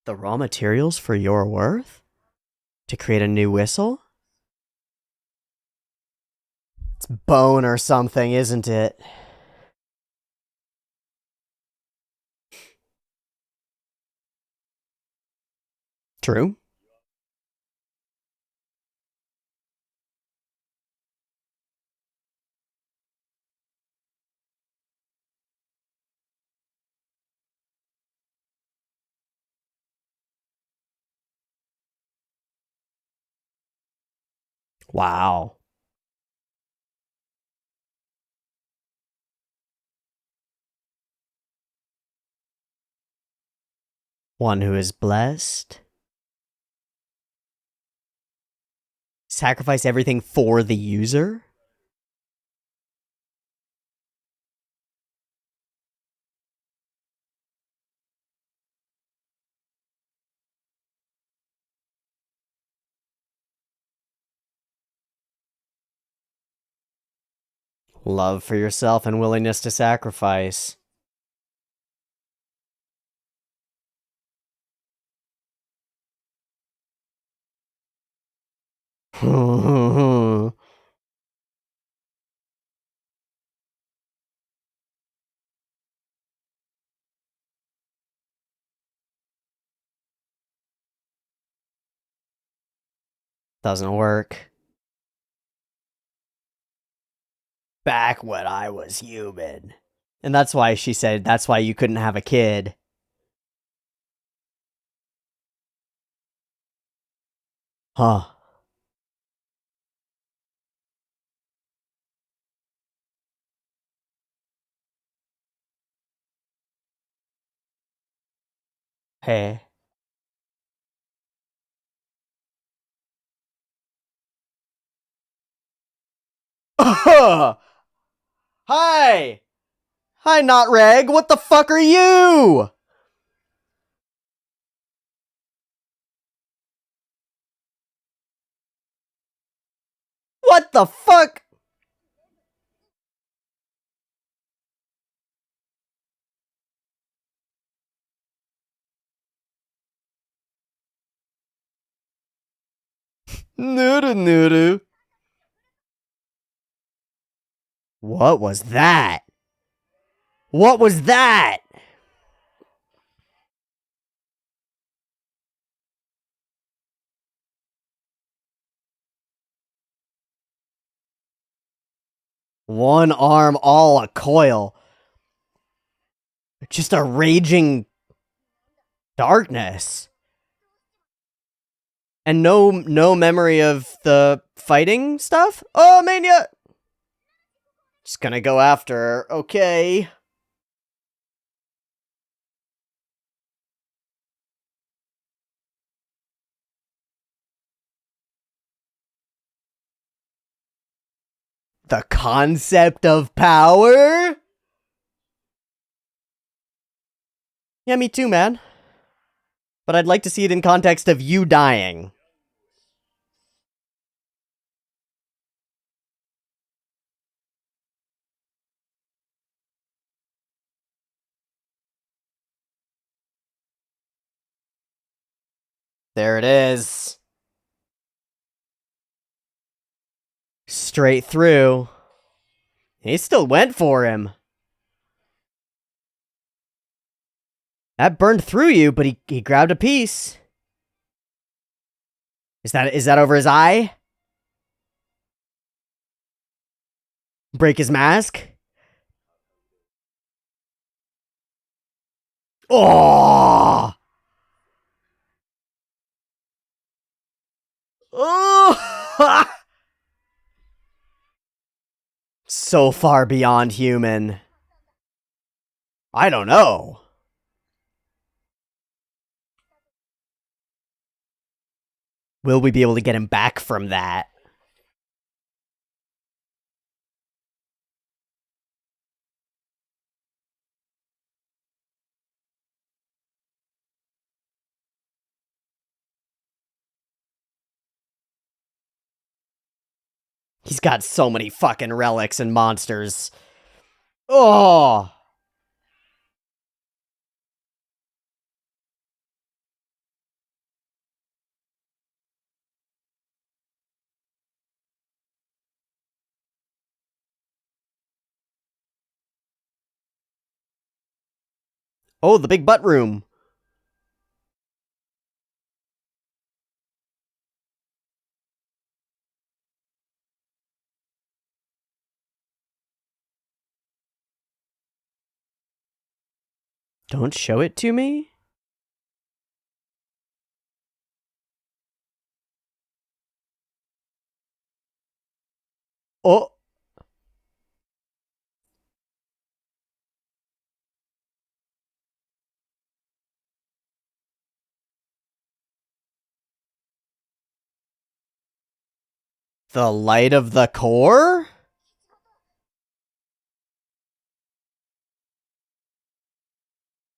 The raw materials for your worth? To create a new whistle? It's bone or something, isn't it? True. Wow. One who is blessed. Sacrifice everything for the user? Love for yourself and willingness to sacrifice. Doesn't work. Back when I was human. And that's why she said that's why you couldn't have a kid. Huh. Hey. Hi! Hi, not Reg. What the fuck are you? What the fuck? Noodoo noodoo. What was that? What was that? One arm all a coil. Just a raging darkness. And no memory of the fighting stuff? Oh, Mania! Just gonna go after her. Okay. The concept of power? Yeah, me too, man. But I'd like to see it in context of you dying. There it is. Straight through. He still went for him. That burned through you, but he grabbed a piece. Is that over his eye? Break his mask? Oh! Oh! So far beyond human. I don't know. Will we be able to get him back from that? He's got so many fucking relics and monsters. Oh! Oh, the big butt room. Don't show it to me? Oh! The light of the core?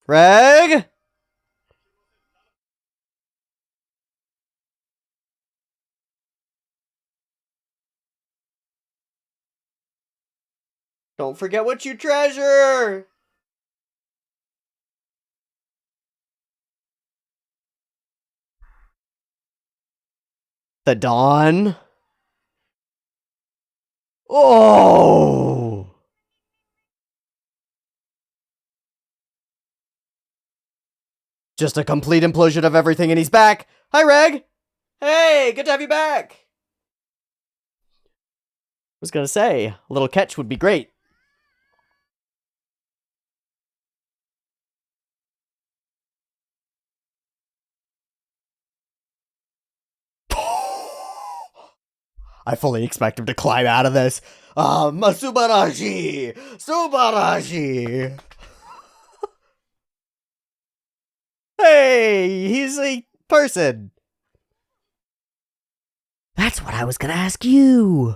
Reg? Don't forget what you treasure! The dawn? Oh! Just a complete implosion of everything, and he's back! Hi, Reg! Hey, good to have you back! I was gonna say, a little catch would be great. I fully expect him to climb out of this. Subarashi! Subarashi! Hey, he's a person. That's what I was gonna ask you.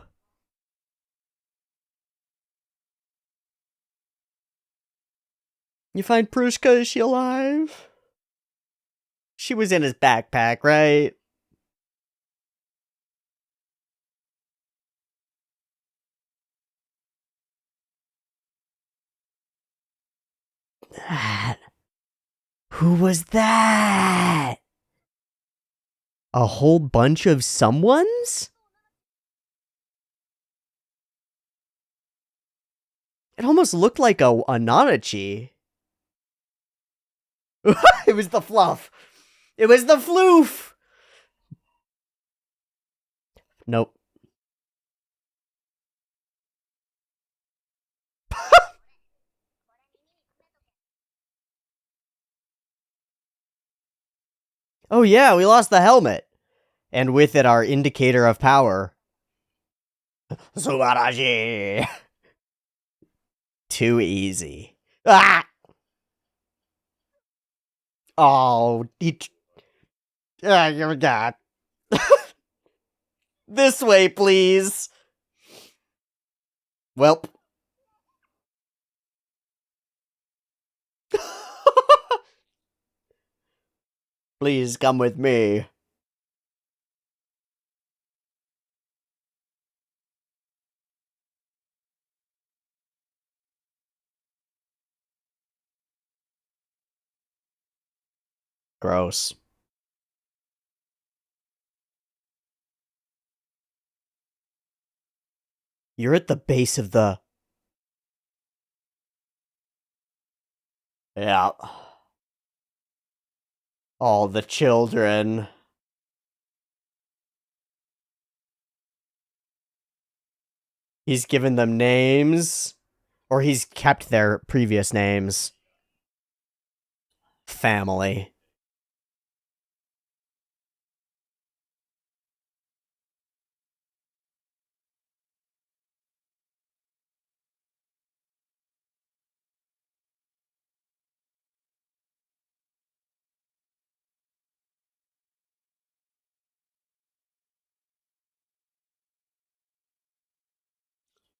You find Prushka, is she alive? She was in his backpack, right? That. Who was that? A whole bunch of someones? It almost looked like a Nanachi. It was the fluff. It was the floof. Nope. Oh yeah, we lost the helmet. And with it, our indicator of power. Subarashi! Too easy. Ah! Oh, oh, God. This way, please. Welp. Please come with me. Gross. You're at the base of the... Yeah. All the children. He's given them names. Or he's kept their previous names. Family.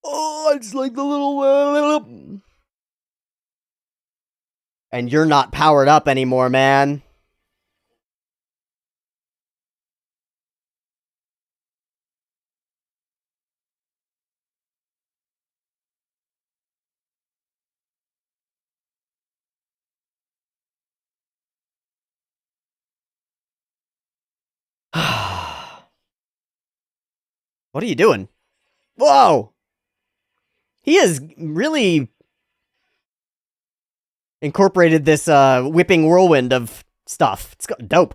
Oh, it's like the little... And you're not powered up anymore, man. What are you doing? Whoa! He has really incorporated this whipping whirlwind of stuff. It's dope.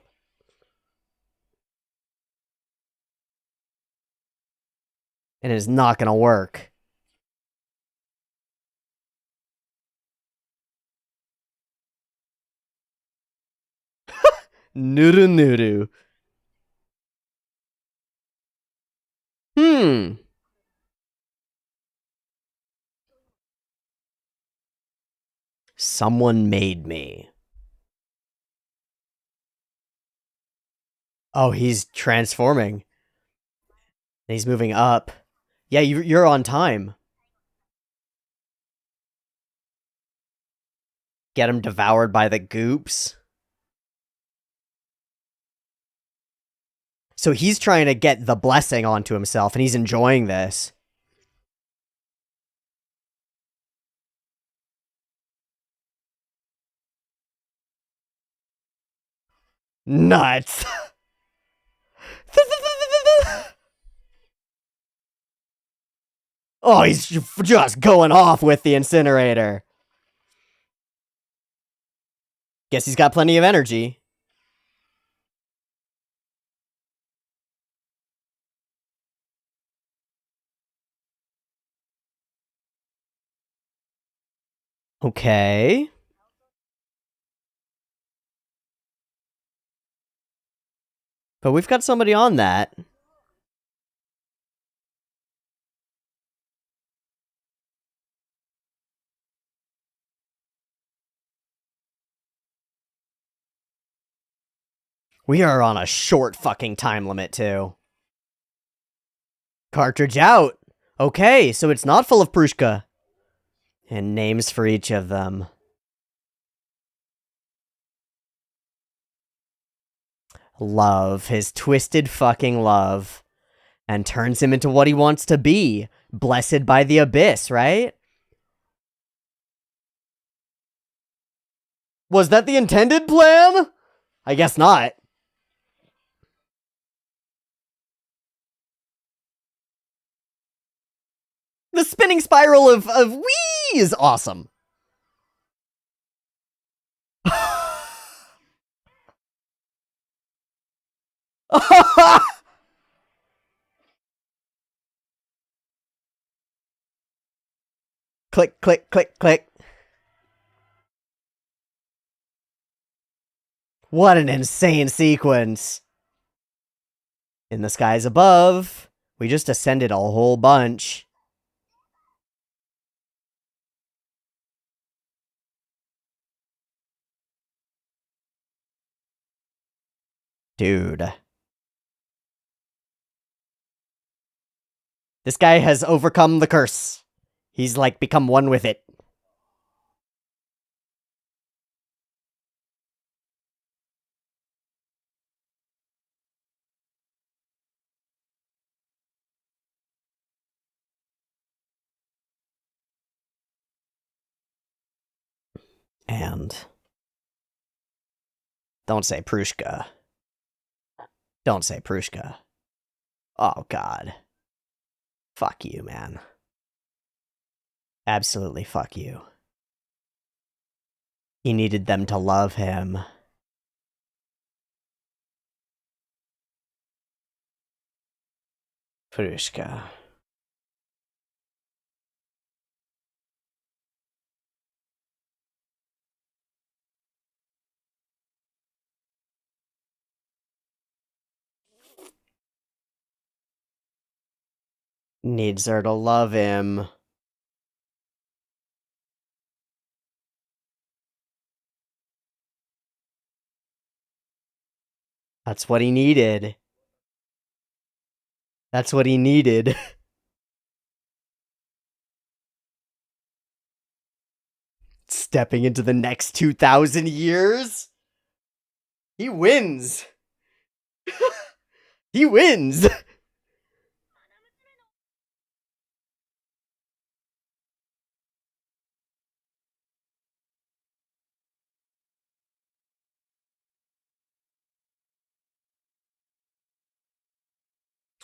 And it is not gonna work. Nuru nuru. Someone made me. Oh, he's transforming. He's moving up. Yeah, you're on time. Get him devoured by the goops. So he's trying to get the blessing onto himself, and he's enjoying this. Nuts. Oh, he's just going off with the incinerator. Guess he's got plenty of energy. Okay. But we've got somebody on that. We are on a short fucking time limit, too. Cartridge out. Okay, so it's not full of Prushka. And names for each of them. Love. His twisted fucking love. And turns him into what he wants to be. Blessed by the abyss, right? Was that the intended plan? I guess not. The spinning spiral of wee is awesome. Click, click, click, click. What an insane sequence. In the skies above, we just ascended a whole bunch. Dude. This guy has overcome the curse. He's like become one with it. And don't say Prushka. Don't say Prushka. Oh, God. Fuck you, man. Absolutely fuck you. He needed them to love him. Prushka. Needs her to love him. That's what he needed. That's what he needed. Stepping into the next 2,000 years? He wins! He wins!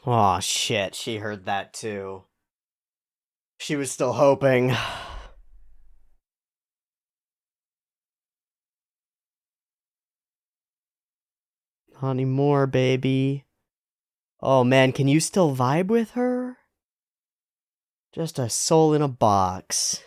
Aw, shit, she heard that too. She was still hoping. Not anymore, baby. Oh man, can you still vibe with her? Just a soul in a box.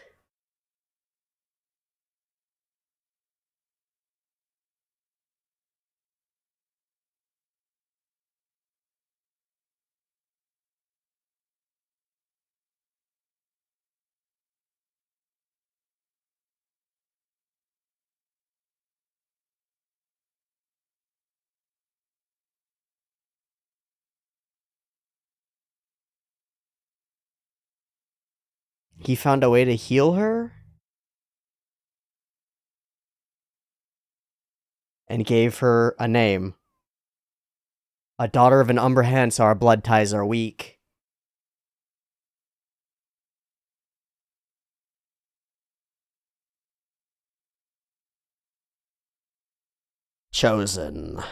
He found a way to heal her? And gave her a name. A daughter of an Umber Hen, so our blood ties are weak. Chosen.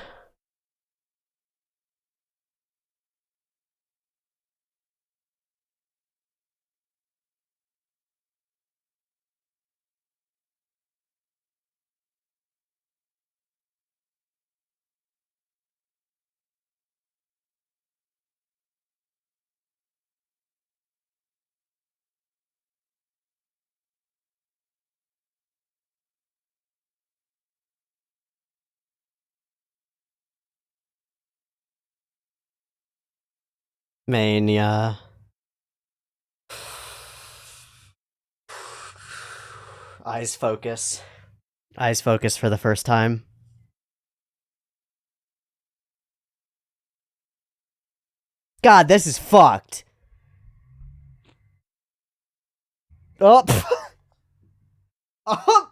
Mania. Eyes focus. Eyes focus for the first time. God, this is fucked. Oh. Oh.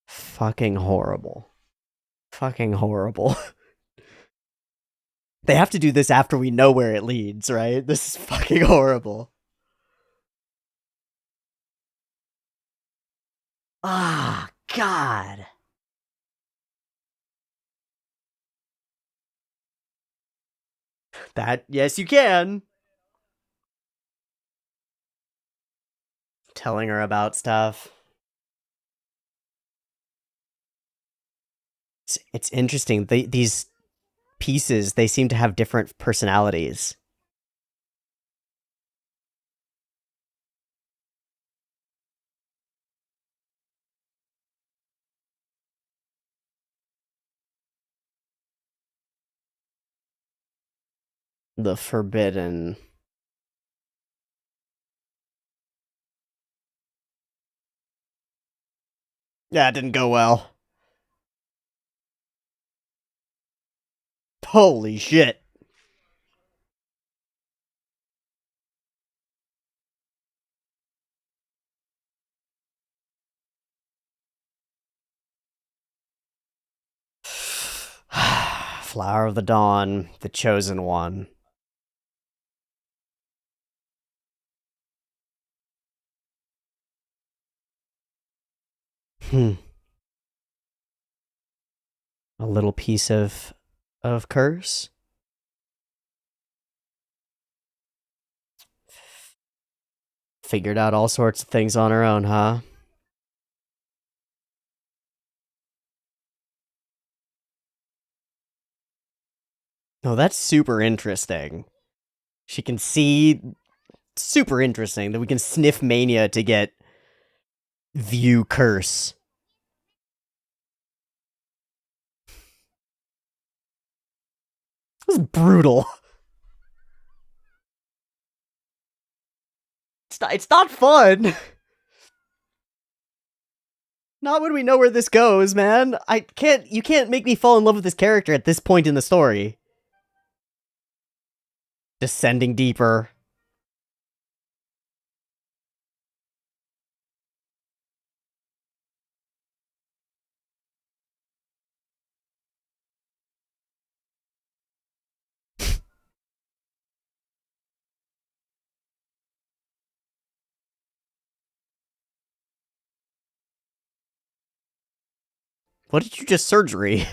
Fucking horrible. Fucking horrible. They have to do this after we know where it leads, right? This is fucking horrible. Ah, God. That, yes, you can. Telling her about stuff. It's interesting. These pieces, they seem to have different personalities. The forbidden. Yeah, it didn't go well. Holy shit. Flower of the Dawn, the chosen one. Hmm. A little piece of curse. Figured out all sorts of things on her own, huh? No, that's super interesting. She can see. Super interesting that we can sniff mania to get view curse. This is brutal. It's not fun. Not when we know where this goes, man. You can't make me fall in love with this character at this point in the story. Descending deeper. What did you just surgery?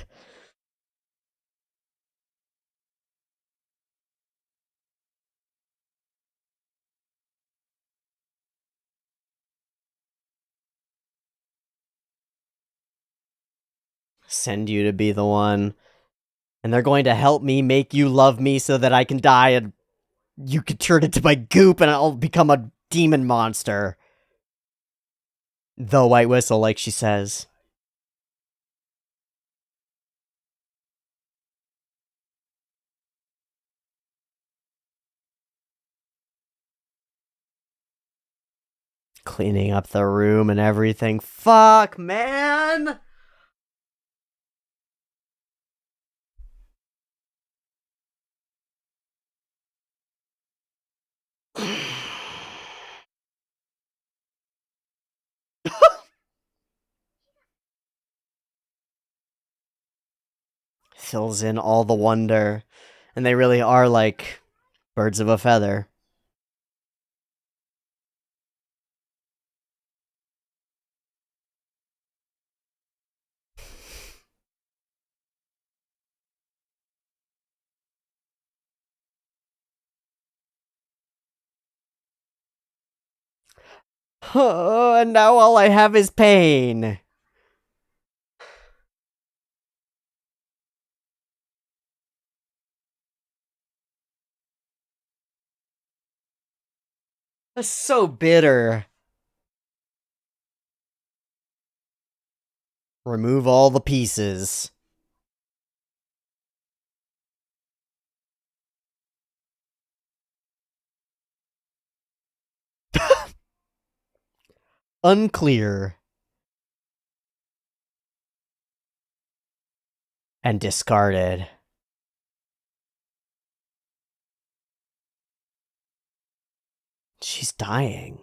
Send you to be the one. And they're going to help me make you love me so that I can die and you can turn into my goop and I'll become a demon monster. The White Whistle, like she says. Cleaning up the room and everything. Fuck, man! Fills in all the wonder. And they really are like birds of a feather. Oh, and now all I have is pain. That's so bitter. Remove all the pieces. Unclear. And discarded. She's dying.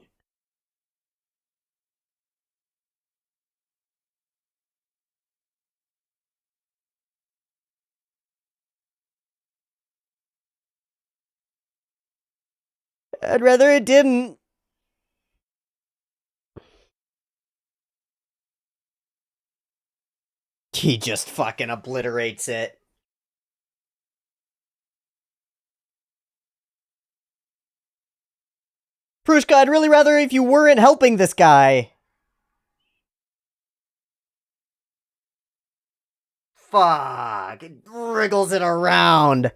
I'd rather it didn't. He just fucking obliterates it. Prushka, I'd really rather if you weren't helping this guy. Fuck. It wriggles it around.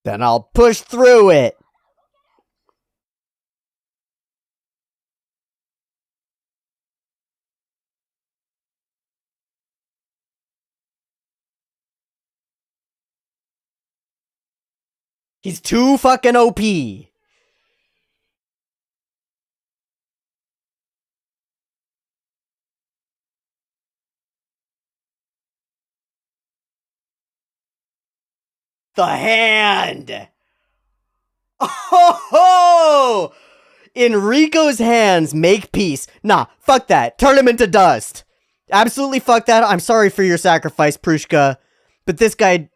Then I'll push through it. He's too fucking OP. The hand. Oh, Enrico's hands make peace. Nah, fuck that. Turn him into dust. Absolutely fuck that. I'm sorry for your sacrifice, Prushka. But this guy...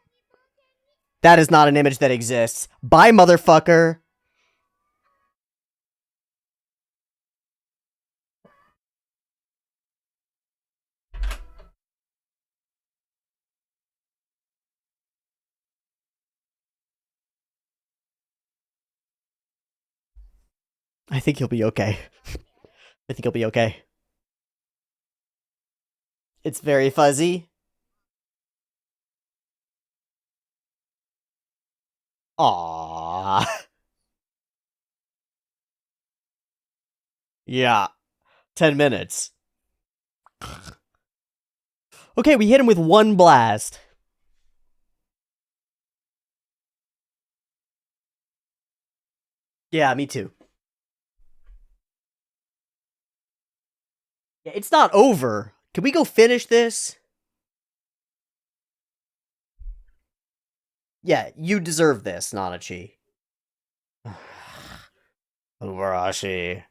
That is not an image that exists. Bye, motherfucker. I think he'll be okay. I think he'll be okay. It's very fuzzy. Aww. Yeah. 10 minutes. Okay, we hit him with one blast. Yeah, me too. Yeah, it's not over. Can we go finish this? Yeah, you deserve this, Nanachi. Ubarashi.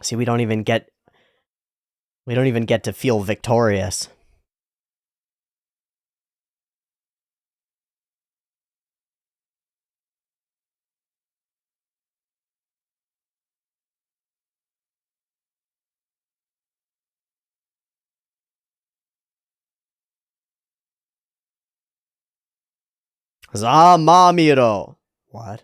See, we don't even get to feel victorious. Zamamiro. What?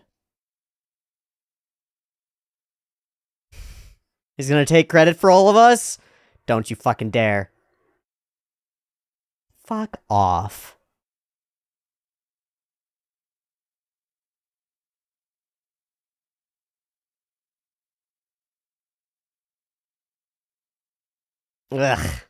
He's gonna take credit for all of us? Don't you fucking dare. Fuck off. Ugh.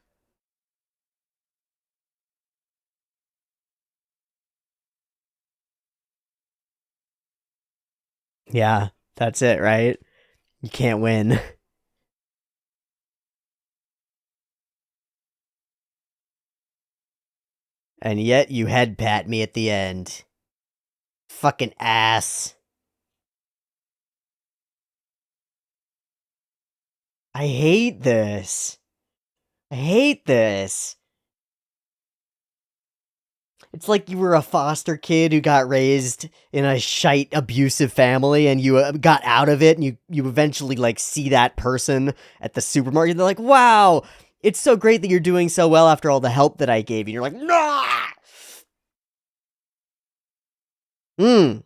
Yeah, that's it, right? You can't win. And yet you head pat me at the end. Fucking ass. I hate this. I hate this. It's like you were a foster kid who got raised in a shite abusive family and you got out of it and you eventually like see that person at the supermarket and they're like, wow, it's so great that you're doing so well after all the help that I gave you. And you're like, nah! Hmm.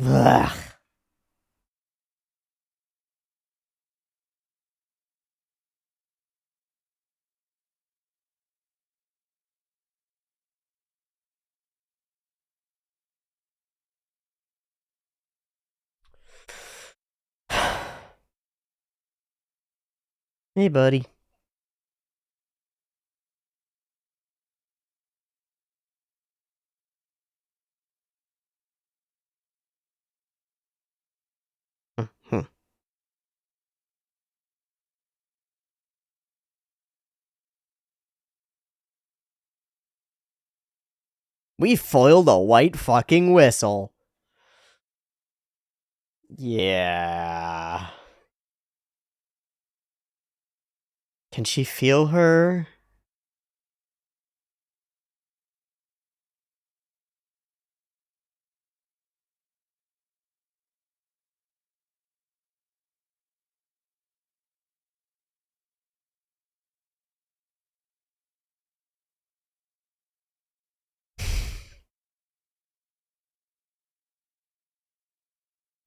Ugh. Hey, buddy. We foiled a white fucking whistle. Yeah. Can she feel her?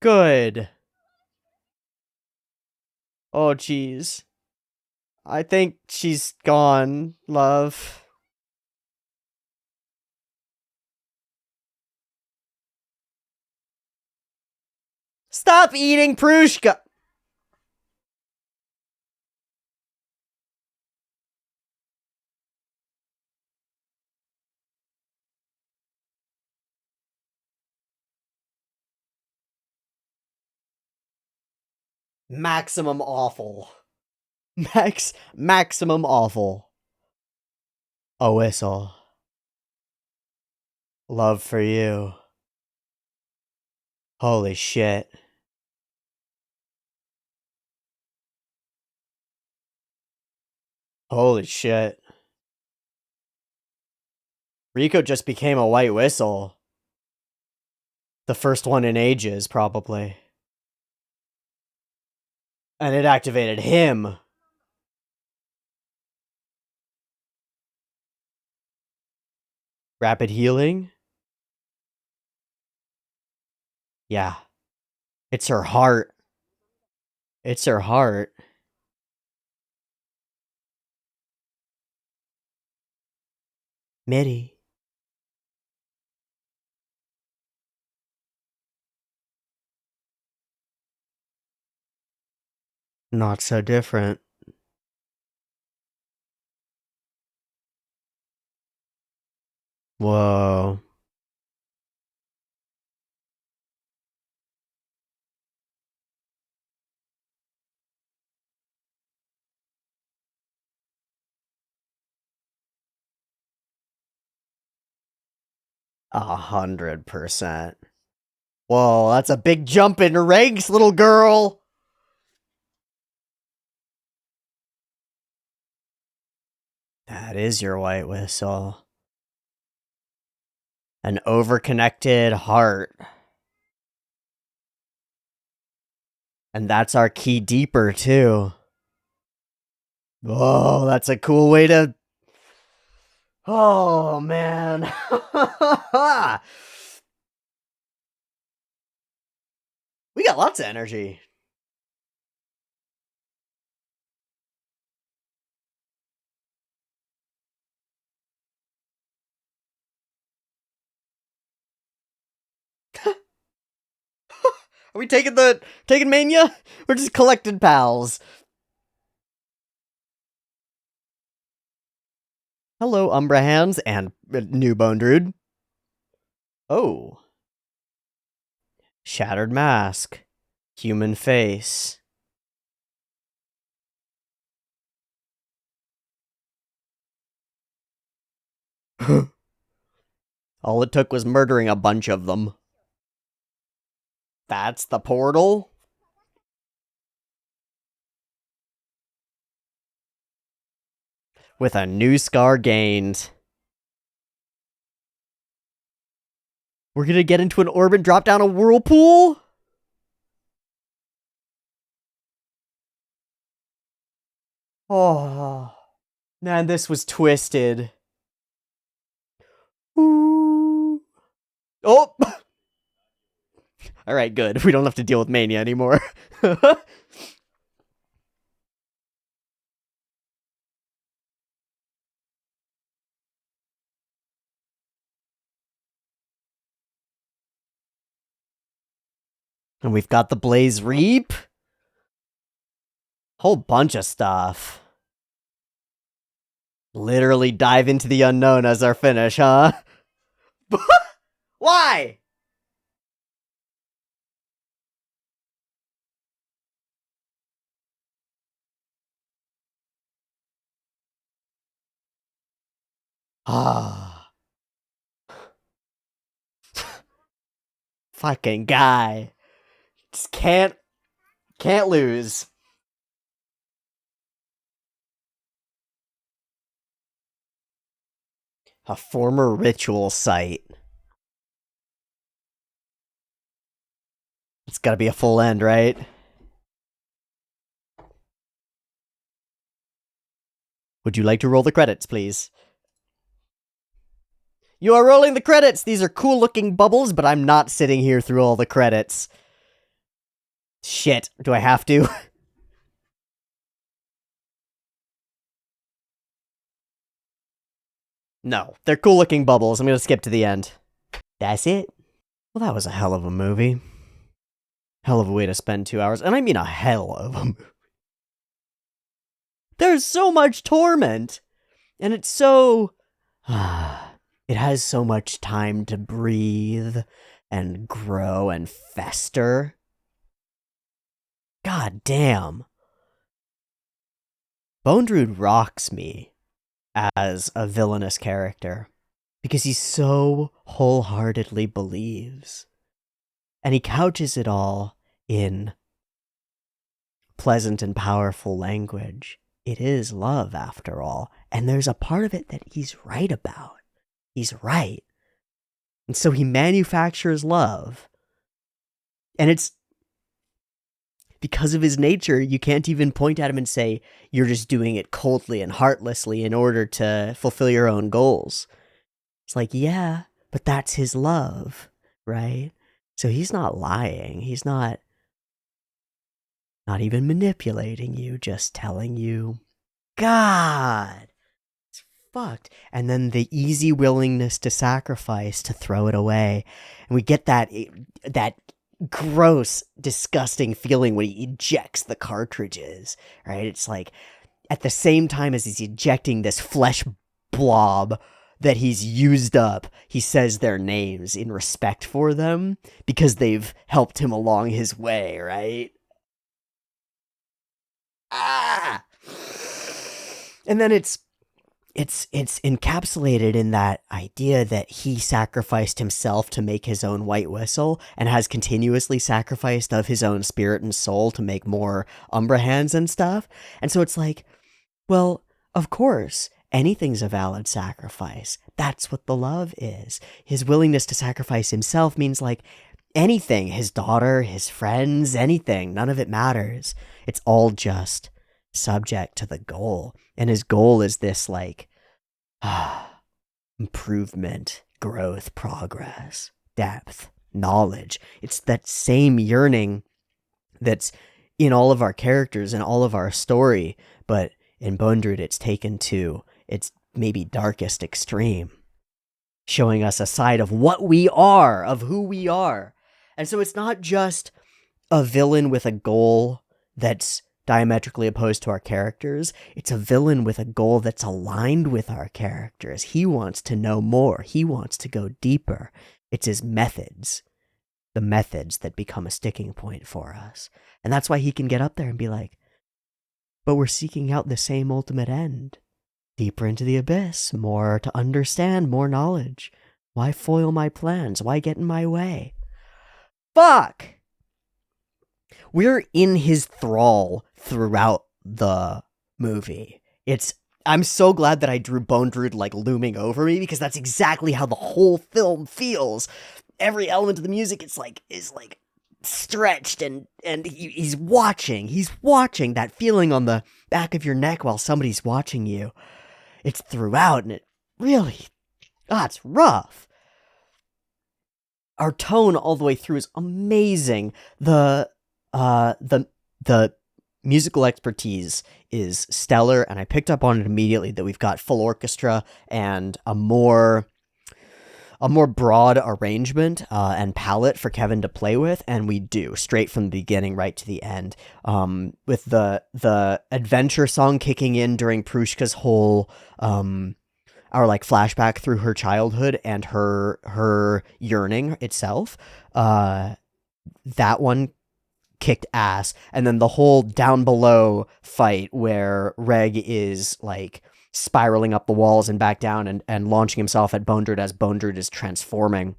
Good. Oh, jeez. I think she's gone, love. Stop eating Prushka! Maximum awful. Maximum awful. A whistle. Love for you. Holy shit. Holy shit. Rico just became a white whistle. The first one in ages, probably. And it activated him. Rapid healing? Yeah. It's her heart. It's her heart. Mitty. Not so different. Whoa. A 100%. Whoa, that's a big jump in ranks, little girl. That is your white whistle. An overconnected heart. And that's our key deeper, too. Oh, that's a cool way to... Oh, man. We got lots of energy. Are we taking Mania? We're just collected pals. Hello, Umbra Hands and new Bondrewd. Oh. Shattered mask. Human face. All it took was murdering a bunch of them. That's the portal? With a new scar gained. We're gonna get into an orb and drop down a whirlpool? Oh. Man, this was twisted. Ooh. Oh! Alright, good. We don't have to deal with Mania anymore. And we've got the Blaze Reap. Whole bunch of stuff. Literally dive into the unknown as our finish, huh? Why? Ah. fucking guy. Just can't lose. A former ritual site. It's gotta be a full end, right? Would you like to roll the credits, please? You are rolling the credits! These are cool looking bubbles, but I'm not sitting here through all the credits. Shit, do I have to? No, they're cool looking bubbles. I'm gonna skip to the end. That's it. Well, that was a hell of a movie. Hell of a way to spend 2 hours. And I mean a hell of a movie. There's so much torment. And it's so... it has so much time to breathe and grow and fester. God damn. Bondrewd rocks me as a villainous character because he so wholeheartedly believes. And he couches it all in pleasant and powerful language. It is love, after all. And there's a part of it that he's right about. He's right. And so he manufactures love. And it's because of his nature, you can't even point at him and say, you're just doing it coldly and heartlessly in order to fulfill your own goals. It's like, yeah, but that's his love, right? So he's not lying. He's not even manipulating you, just telling you, God, it's fucked. And then the easy willingness to sacrifice, to throw it away. And we get that gross, disgusting feeling when he ejects the cartridges, right? It's like, at the same time as he's ejecting this flesh blob that he's used up, he says their names in respect for them because they've helped him along his way, right? Ah! And then it's encapsulated in that idea that he sacrificed himself to make his own white whistle and has continuously sacrificed of his own spirit and soul to make more Umbra hands and stuff. And so it's like, well, of course, anything's a valid sacrifice. That's what the love is. His willingness to sacrifice himself means like anything, his daughter, his friends, anything, none of it matters. It's all just subject to the goal. And his goal is this like, improvement, growth, progress, depth, knowledge. It's that same yearning that's in all of our characters and all of our story, but in Bondrewd it's taken to its maybe darkest extreme, showing us a side of what we are, of who we are. And so it's not just a villain with a goal that's diametrically opposed to our characters. It's a villain with a goal that's aligned with our characters. He wants to know more. He wants to go deeper. It's his methods, the methods that become a sticking point for us. And that's why he can get up there and be like, but we're seeking out the same ultimate end. Deeper into the abyss, more to understand, more knowledge. Why foil my plans? Why get in my way? Fuck! We're in his thrall throughout the movie. I'm so glad that I drew Bondrewd like looming over me because that's exactly how the whole film feels. Every element of the music is like stretched and he's watching that feeling on the back of your neck while somebody's watching you. It's throughout and it really, it's rough. Our tone all the way through is amazing. The musical expertise is stellar, and I picked up on it immediately that we've got full orchestra and a more broad arrangement and palette for Kevin to play with, and we do, straight from the beginning right to the end, with the adventure song kicking in during Prushka's whole our like flashback through her childhood and her yearning itself. That one kicked ass. And then the whole down below fight where Reg is like spiraling up the walls and back down and launching himself at Bondrewd as Bondrewd is transforming.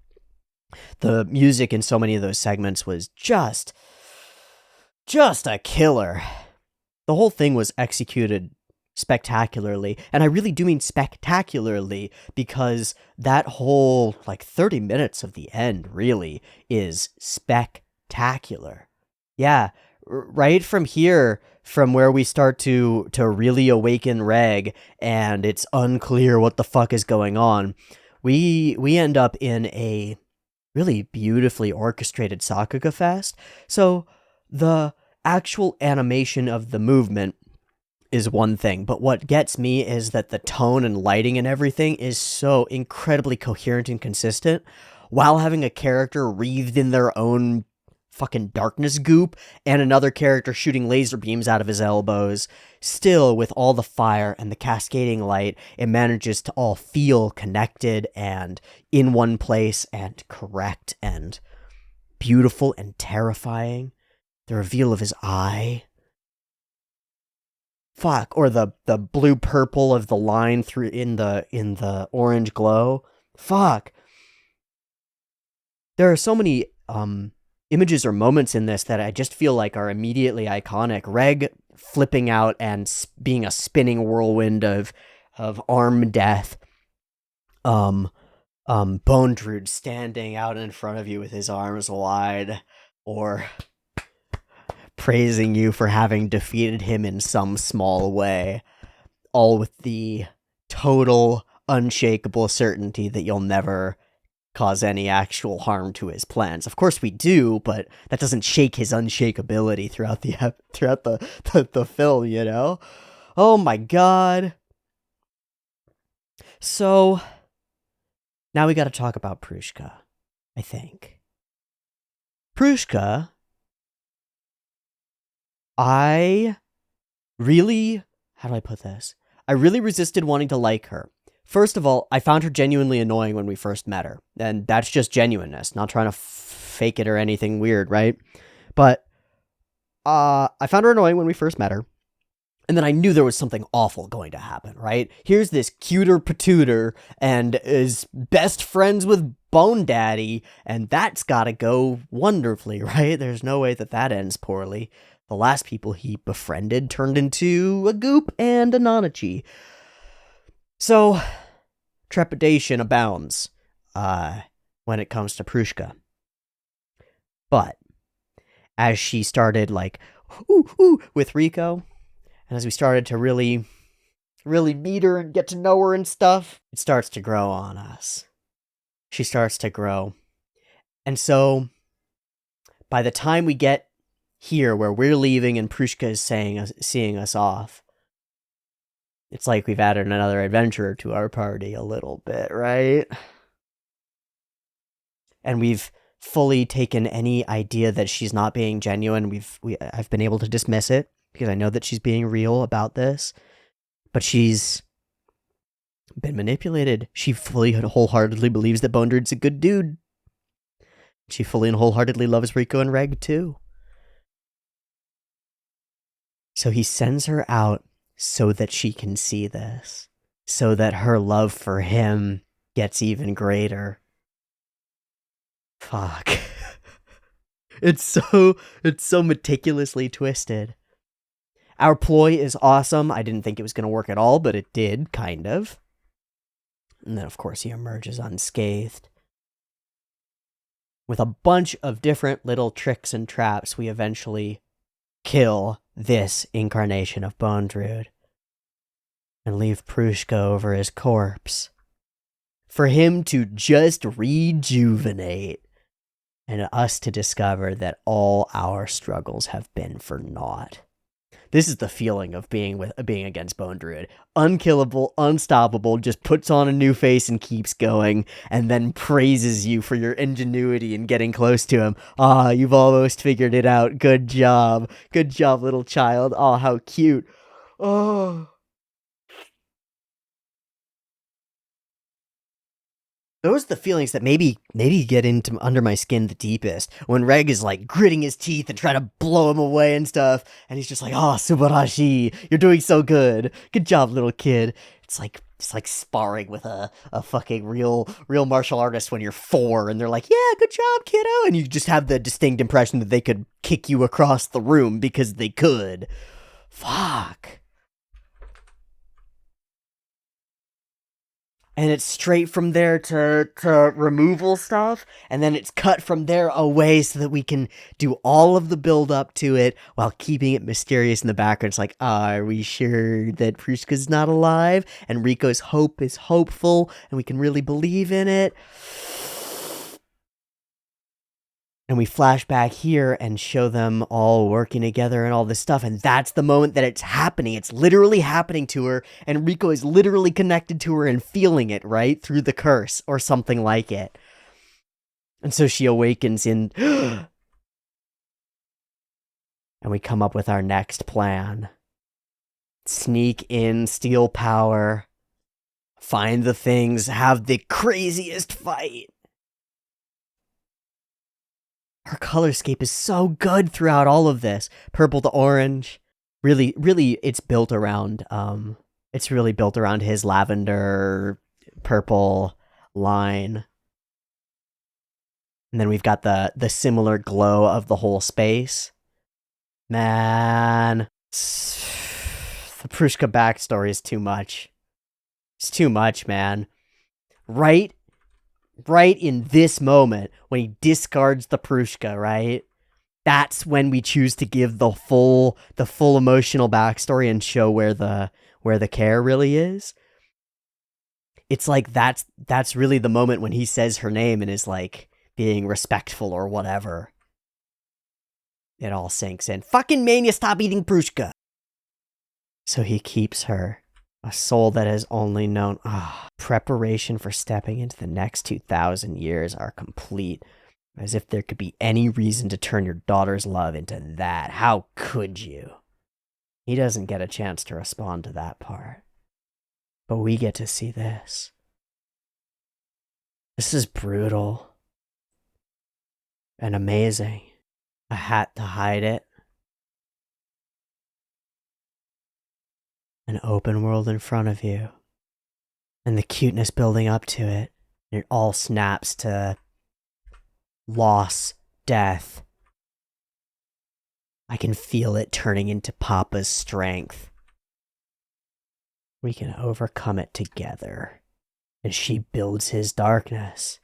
The music in so many of those segments was just a killer. The whole thing was executed spectacularly, and I really do mean spectacularly, because that whole 30 minutes of the end really is spectacular. Yeah, right from here, from where we start to really awaken Reg, and it's unclear what the fuck is going on, we end up in a really beautifully orchestrated Sakuga fest. So the actual animation of the movement is one thing, but what gets me is that the tone and lighting and everything is so incredibly coherent and consistent, while having a character wreathed in their own fucking darkness goop and another character shooting laser beams out of his elbows. Still, with all the fire and the cascading light, it manages to all feel connected and in one place and correct and beautiful and terrifying. The reveal of his eye. Fuck. Or the blue purple of the line through in the orange glow. Fuck. There are so many images or moments in this that I just feel like are immediately iconic. Reg flipping out and being a spinning whirlwind of arm death. Bondrewd standing out in front of you with his arms wide, or praising you for having defeated him in some small way, all with the total, unshakable certainty that you'll never cause any actual harm to his plans. Of course we do, but that doesn't shake his unshakability throughout the film, you know? Oh my god. So, now we gotta talk about Prushka, I think. Prushka, I really, how do I put this? I really resisted wanting to like her. First of all, I found her genuinely annoying when we first met her, and that's just genuineness, not trying to fake it or anything weird, right? But I found her annoying when we first met her, and then I knew there was something awful going to happen, right? Here's this cuter patooter and is best friends with Bone Daddy, and that's gotta go wonderfully, right? There's no way that ends poorly. The last people he befriended turned into a goop and a Nanachi. So, trepidation abounds when it comes to Prushka. But, as she started, with Rico, and as we started to really meet her and get to know her and stuff, it starts to grow on us. She starts to grow. And so, by the time we get here, where we're leaving and Prushka is seeing us off, it's like we've added another adventurer to our party a little bit, right? And we've fully taken any idea that she's not being genuine. I've been able to dismiss it, because I know that she's being real about this. But she's been manipulated. She fully and wholeheartedly believes that Bondrewd's a good dude. She fully and wholeheartedly loves Rico and Reg, too. So he sends her out so that she can see this, so that her love for him gets even greater. Fuck. It's so meticulously twisted. Our ploy is awesome. I didn't think it was going to work at all, but it did, kind of. And then, of course, he emerges unscathed. With a bunch of different little tricks and traps, we eventually kill this incarnation of Bondrewd and leave Prushka over his corpse for him to just rejuvenate, and us to discover that all our struggles have been for naught. This is the feeling of being against Bondrewd. Unkillable, unstoppable, just puts on a new face and keeps going, and then praises you for your ingenuity in getting close to him. Ah, you've almost figured it out. Good job. Good job, little child. Oh, how cute. Oh. Those are the feelings that maybe get into under my skin the deepest. When Reg is gritting his teeth and trying to blow him away and stuff, and he's just like, "Oh, Subarashi, you're doing so good. Good job, little kid." It's like Just like sparring with a fucking real martial artist when you're 4, and they're like, yeah, good job, kiddo, and you just have the distinct impression that they could kick you across the room because they could. Fuck. And it's straight from there to removal stuff, and then it's cut from there away so that we can do all of the build up to it while keeping it mysterious in the background. It's like, are we sure that Prushka's not alive? And Rico's hope is hopeful, and we can really believe in it. And we flash back here and show them all working together and all this stuff. And that's the moment that it's happening. It's literally happening to her. And Rico is literally connected to her and feeling it, right? Through the curse or something like it. And so she awakens in... and we come up with our next plan. Sneak in, steal power, find the things, have the craziest fight. Her color scheme is so good throughout all of this. Purple to orange. Really, it's built around, it's really built around his lavender, purple line. And then we've got the similar glow of the whole space. Man. The Prushka backstory is too much. It's too much, man. Right in this moment, when he discards the Prushka, right? That's when we choose to give the full emotional backstory and show where the care really is. It's like that's really the moment when he says her name and is like being respectful or whatever. It all sinks in. Fucking Mania, stop eating Prushka. So he keeps her. A soul that has only known... preparation for stepping into the next 2,000 years are complete. As if there could be any reason to turn your daughter's love into that. How could you? He doesn't get a chance to respond to that part. But we get to see this. This is brutal. And amazing. A hat to hide it. An open world in front of you. And the cuteness building up to it. And it all snaps to loss, death. I can feel it turning into Papa's strength. We can overcome it together. And she builds his darkness.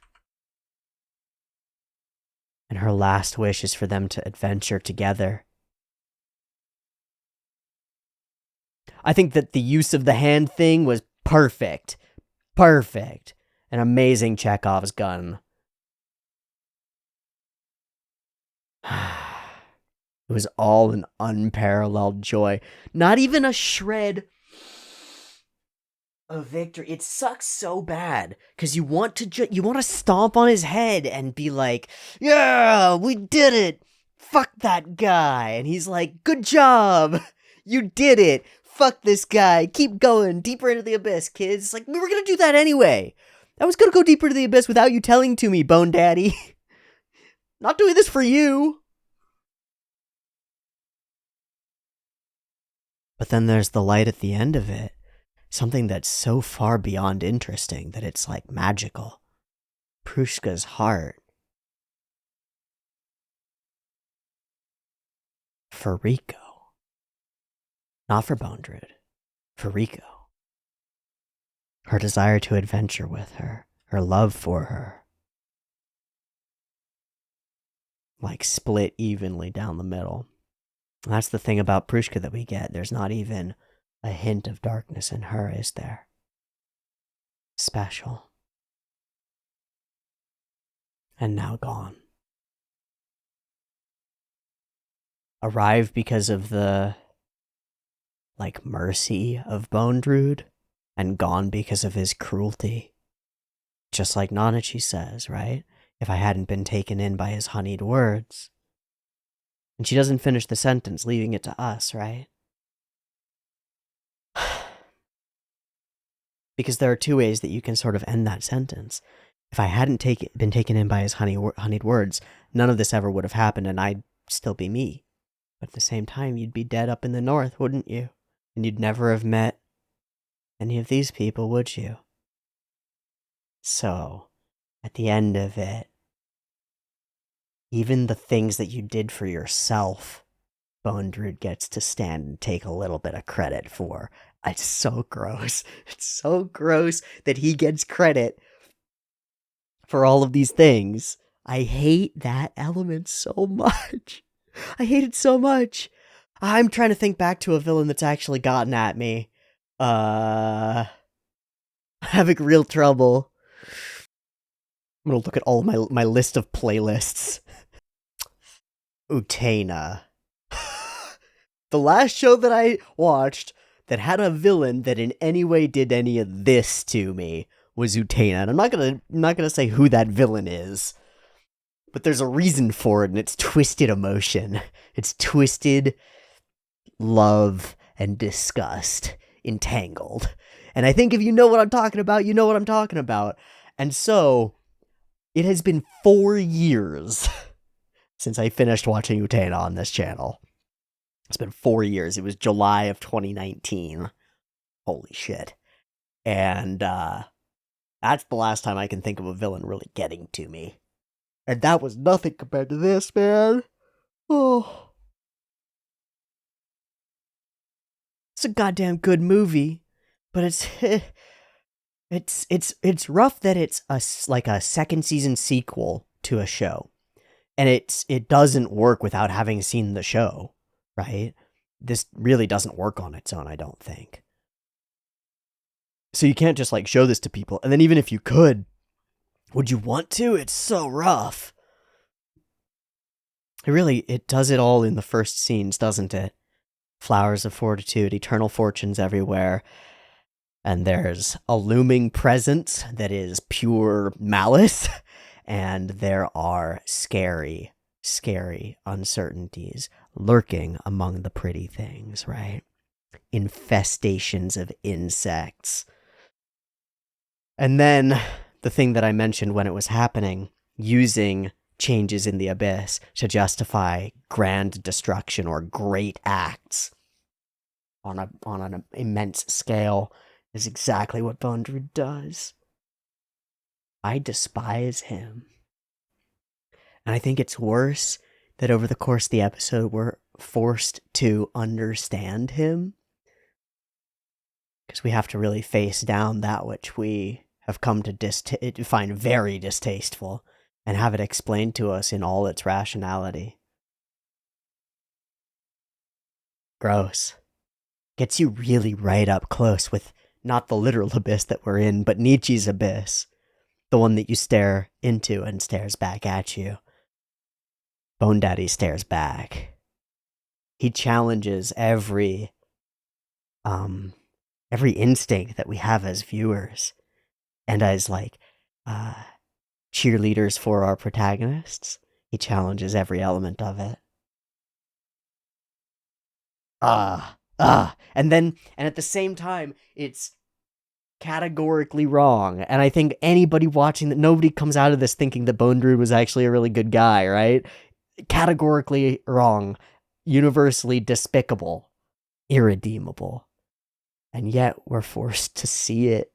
And her last wish is for them to adventure together. I think that the use of the hand thing was perfect. Perfect. An amazing Chekhov's gun. It was all an unparalleled joy. Not even a shred of victory. It sucks so bad because you want to stomp on his head and be like, yeah, we did it. Fuck that guy. And he's like, good job. You did it. Fuck this guy. Keep going deeper into the abyss, kids. Like, we were gonna do that anyway. I was gonna go deeper into the abyss without you telling to me, Bone Daddy. Not doing this for you. But then there's the light at the end of it. Something that's so far beyond interesting that it's like magical. Prushka's heart. For Rico. Not for Bondrewd. For Rico. Her desire to adventure with her. Her love for her. Like split evenly down the middle. And that's the thing about Prushka that we get. There's not even a hint of darkness in her, is there? Special. And now gone. Arrived because of the mercy of Bondrewd, and gone because of his cruelty. Just like Nanachi says, right? If I hadn't been taken in by his honeyed words. And she doesn't finish the sentence, leaving it to us, right? Because there are two ways that you can sort of end that sentence. If I hadn't been taken in by his honeyed words, none of this ever would have happened, and I'd still be me. But at the same time, you'd be dead up in the north, wouldn't you? And you'd never have met any of these people, would you? So, at the end of it, even the things that you did for yourself, Bondrewd gets to stand and take a little bit of credit for. It's so gross. It's so gross that he gets credit for all of these things. I hate that element so much. I hate it so much. I'm trying to think back to a villain that's actually gotten at me. Having real trouble. I'm gonna look at all of my list of playlists. Utena. The last show that I watched that had a villain that in any way did any of this to me was Utena. And I'm not gonna say who that villain is, but there's a reason for it, and it's twisted emotion. It's twisted love and disgust entangled. And I think if you know what I'm talking about, you know what I'm talking about. And so, it has been 4 years since I finished watching Utena on this channel. It's been 4 years. It was July of 2019. Holy shit. And that's the last time I can think of a villain really getting to me. And that was nothing compared to this, man. Oh. It's a goddamn good movie, but it's rough that it's like a second season sequel to a show. And it doesn't work without having seen the show, right? This really doesn't work on its own, I don't think. So you can't just like show this to people. And then even if you could, would you want to? It's so rough. It does it all in the first scenes, doesn't it? Flowers of fortitude, eternal fortunes everywhere. And there's a looming presence that is pure malice. And there are scary, scary uncertainties lurking among the pretty things, right? Infestations of insects. And then the thing that I mentioned when it was happening, using changes in the abyss to justify grand destruction or great acts on an immense scale, is exactly what Bondrewd does. I despise him. And I think it's worse that over the course of the episode, we're forced to understand him. Because we have to really face down that which we have come to find very distasteful and have it explained to us in all its rationality. Gross. Gets you really right up close with not the literal abyss that we're in, but Nietzsche's abyss. The one that you stare into and stares back at you. Bone Daddy stares back. He challenges every instinct that we have as viewers and as cheerleaders for our protagonists. He challenges every element of it. And at the same time, it's categorically wrong. And I think anybody watching that, nobody comes out of this thinking that Bondrewd was actually a really good guy, right? Categorically wrong. Universally despicable. Irredeemable. And yet we're forced to see it.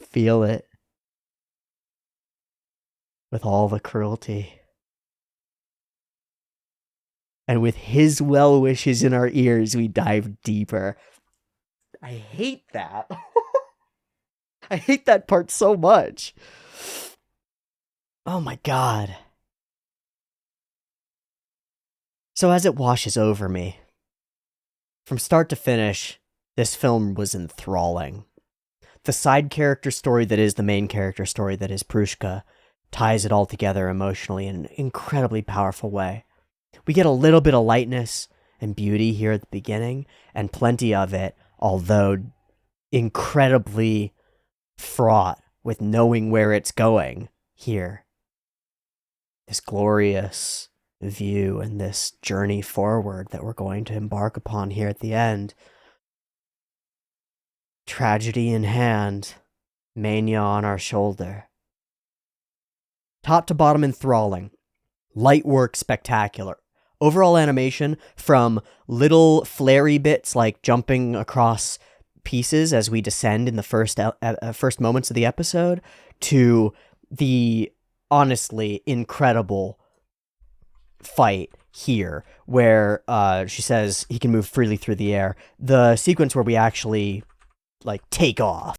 Feel it. With all the cruelty. And with his well wishes in our ears, we dive deeper. I hate that. I hate that part so much. Oh my god. So as it washes over me, from start to finish, this film was enthralling. The side character story that is the main character story that is Prushka ties it all together emotionally in an incredibly powerful way. We get a little bit of lightness and beauty here at the beginning, and plenty of it, although incredibly fraught with knowing where it's going here. This glorious view and this journey forward that we're going to embark upon here at the end. Tragedy in hand, mania on our shoulder. Top to bottom enthralling. Light work spectacular. Overall animation, from little flary bits like jumping across pieces as we descend in the first moments of the episode to the honestly incredible fight here where she says he can move freely through the air. The sequence where we actually like take off.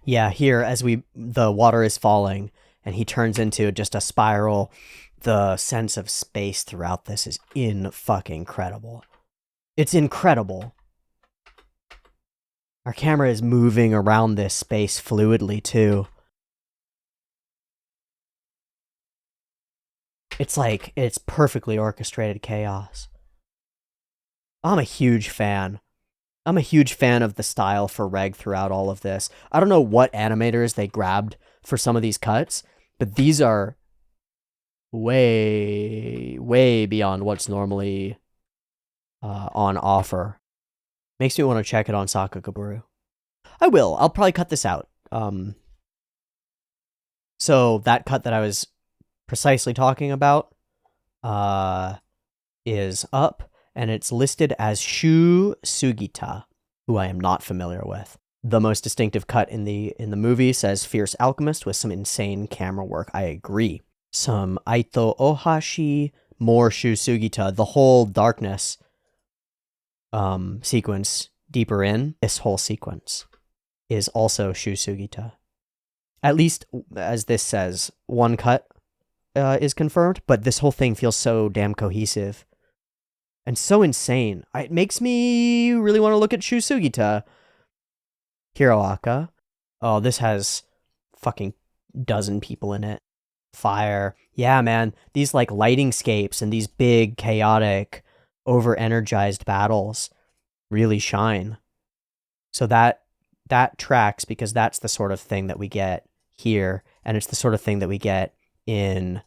Yeah, here as the water is falling and he turns into just a spiral, the sense of space throughout this is fucking incredible. It's incredible. Our camera is moving around this space fluidly too. It's perfectly orchestrated chaos. I'm a huge fan. I'm a huge fan of the style for Reg throughout all of this. I don't know what animators they grabbed for some of these cuts, but these are way, way beyond what's normally on offer. Makes me want to check it on Sakakaburu. I will. I'll probably cut this out. So that cut that I was precisely talking about is up, and it's listed as Shu Sugita, who I am not familiar with. The most distinctive cut in the movie says Fierce Alchemist with some insane camera work. I agree. Some Aito Ohashi, more Shu Sugita. The whole darkness sequence deeper in, this whole sequence is also Shu Sugita. At least, as this says, one cut is confirmed, but this whole thing feels so damn cohesive and so insane. It makes me really want to look at Shu Sugita. Hiroaka. Oh, this has fucking dozen people in it. Fire. Yeah, man. These like lighting scapes and these big, chaotic, over-energized battles really shine. So that tracks because that's the sort of thing that we get here, and it's the sort of thing that we get in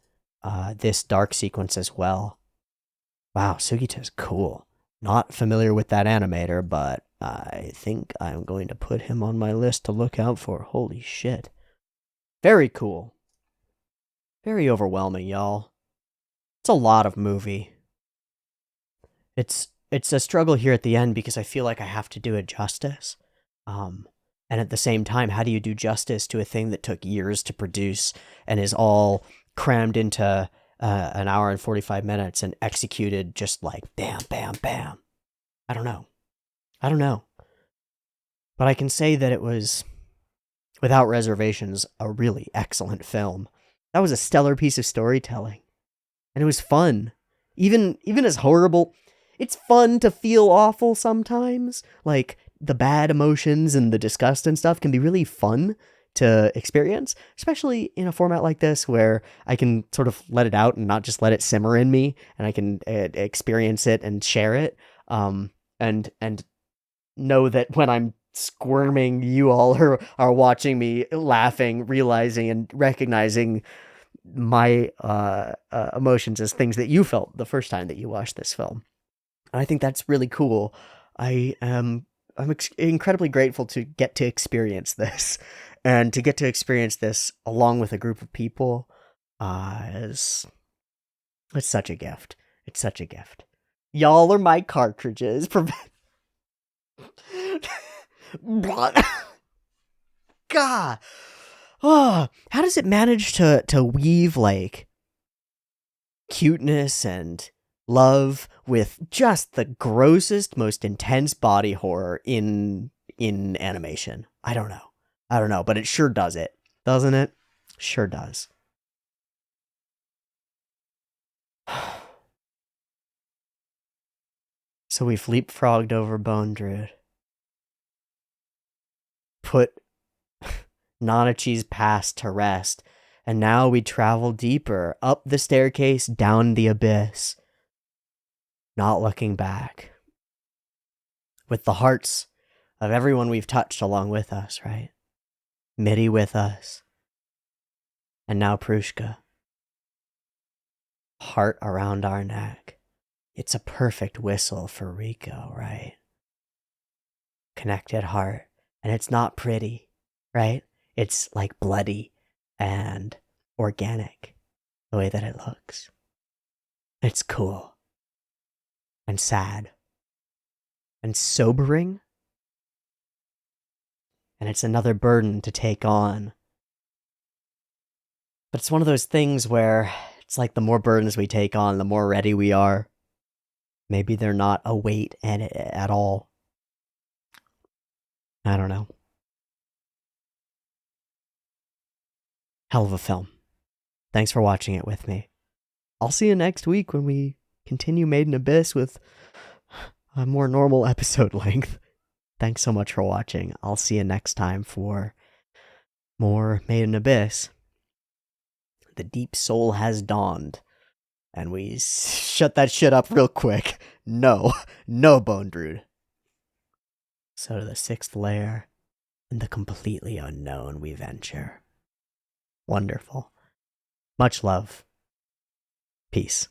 this dark sequence as well. Wow, Sugita's cool. Not familiar with that animator, but I think I'm going to put him on my list to look out for. Holy shit. Very cool. Very overwhelming, y'all. It's a lot of movie. It's a struggle here at the end because I feel like I have to do it justice. And at the same time, how do you do justice to a thing that took years to produce and is all crammed into an hour and 45 minutes and executed just like bam, bam, bam? I don't know. But I can say that it was, without reservations, a really excellent film. That was a stellar piece of storytelling. And it was fun. Even as horrible, it's fun to feel awful sometimes. Like, the bad emotions and the disgust and stuff can be really fun to experience, especially in a format like this where I can sort of let it out and not just let it simmer in me, and I can experience it and share it, and know that when I'm squirming, you all are watching me laughing, realizing and recognizing my emotions as things that you felt the first time that you watched this film. And I think that's really cool. I'm incredibly grateful to get to experience this, and to get to experience this along with a group of people it's such a gift. It's such a gift. Y'all are my cartridges. God. Oh, how does it manage to weave like cuteness and love with just the grossest, most intense body horror in animation? I don't know, but it sure does it, doesn't it? Sure does. So we've leapfrogged over Bondrewd, put Nanachi's past to rest, and now we travel deeper, up the staircase, down the abyss, not looking back, with the hearts of everyone we've touched along with us, right? Mitty with us, and now Prushka. Heart around our neck. It's a perfect whistle for Rico, right? Connected heart. And it's not pretty, right? It's like bloody and organic, the way that it looks. It's cool. And sad. And sobering. and it's another burden to take on. But it's one of those things where it's like the more burdens we take on, the more ready we are. Maybe they're not a weight at all. I don't know. Hell of a film. Thanks for watching it with me. I'll see you next week when we continue Made in Abyss with a more normal episode length. Thanks so much for watching. I'll see you next time for more Made in Abyss. The deep soul has dawned. And we shut that shit up real quick. No Bondrewd. So to the 6th layer, and the completely unknown we venture. Wonderful. Much love. Peace.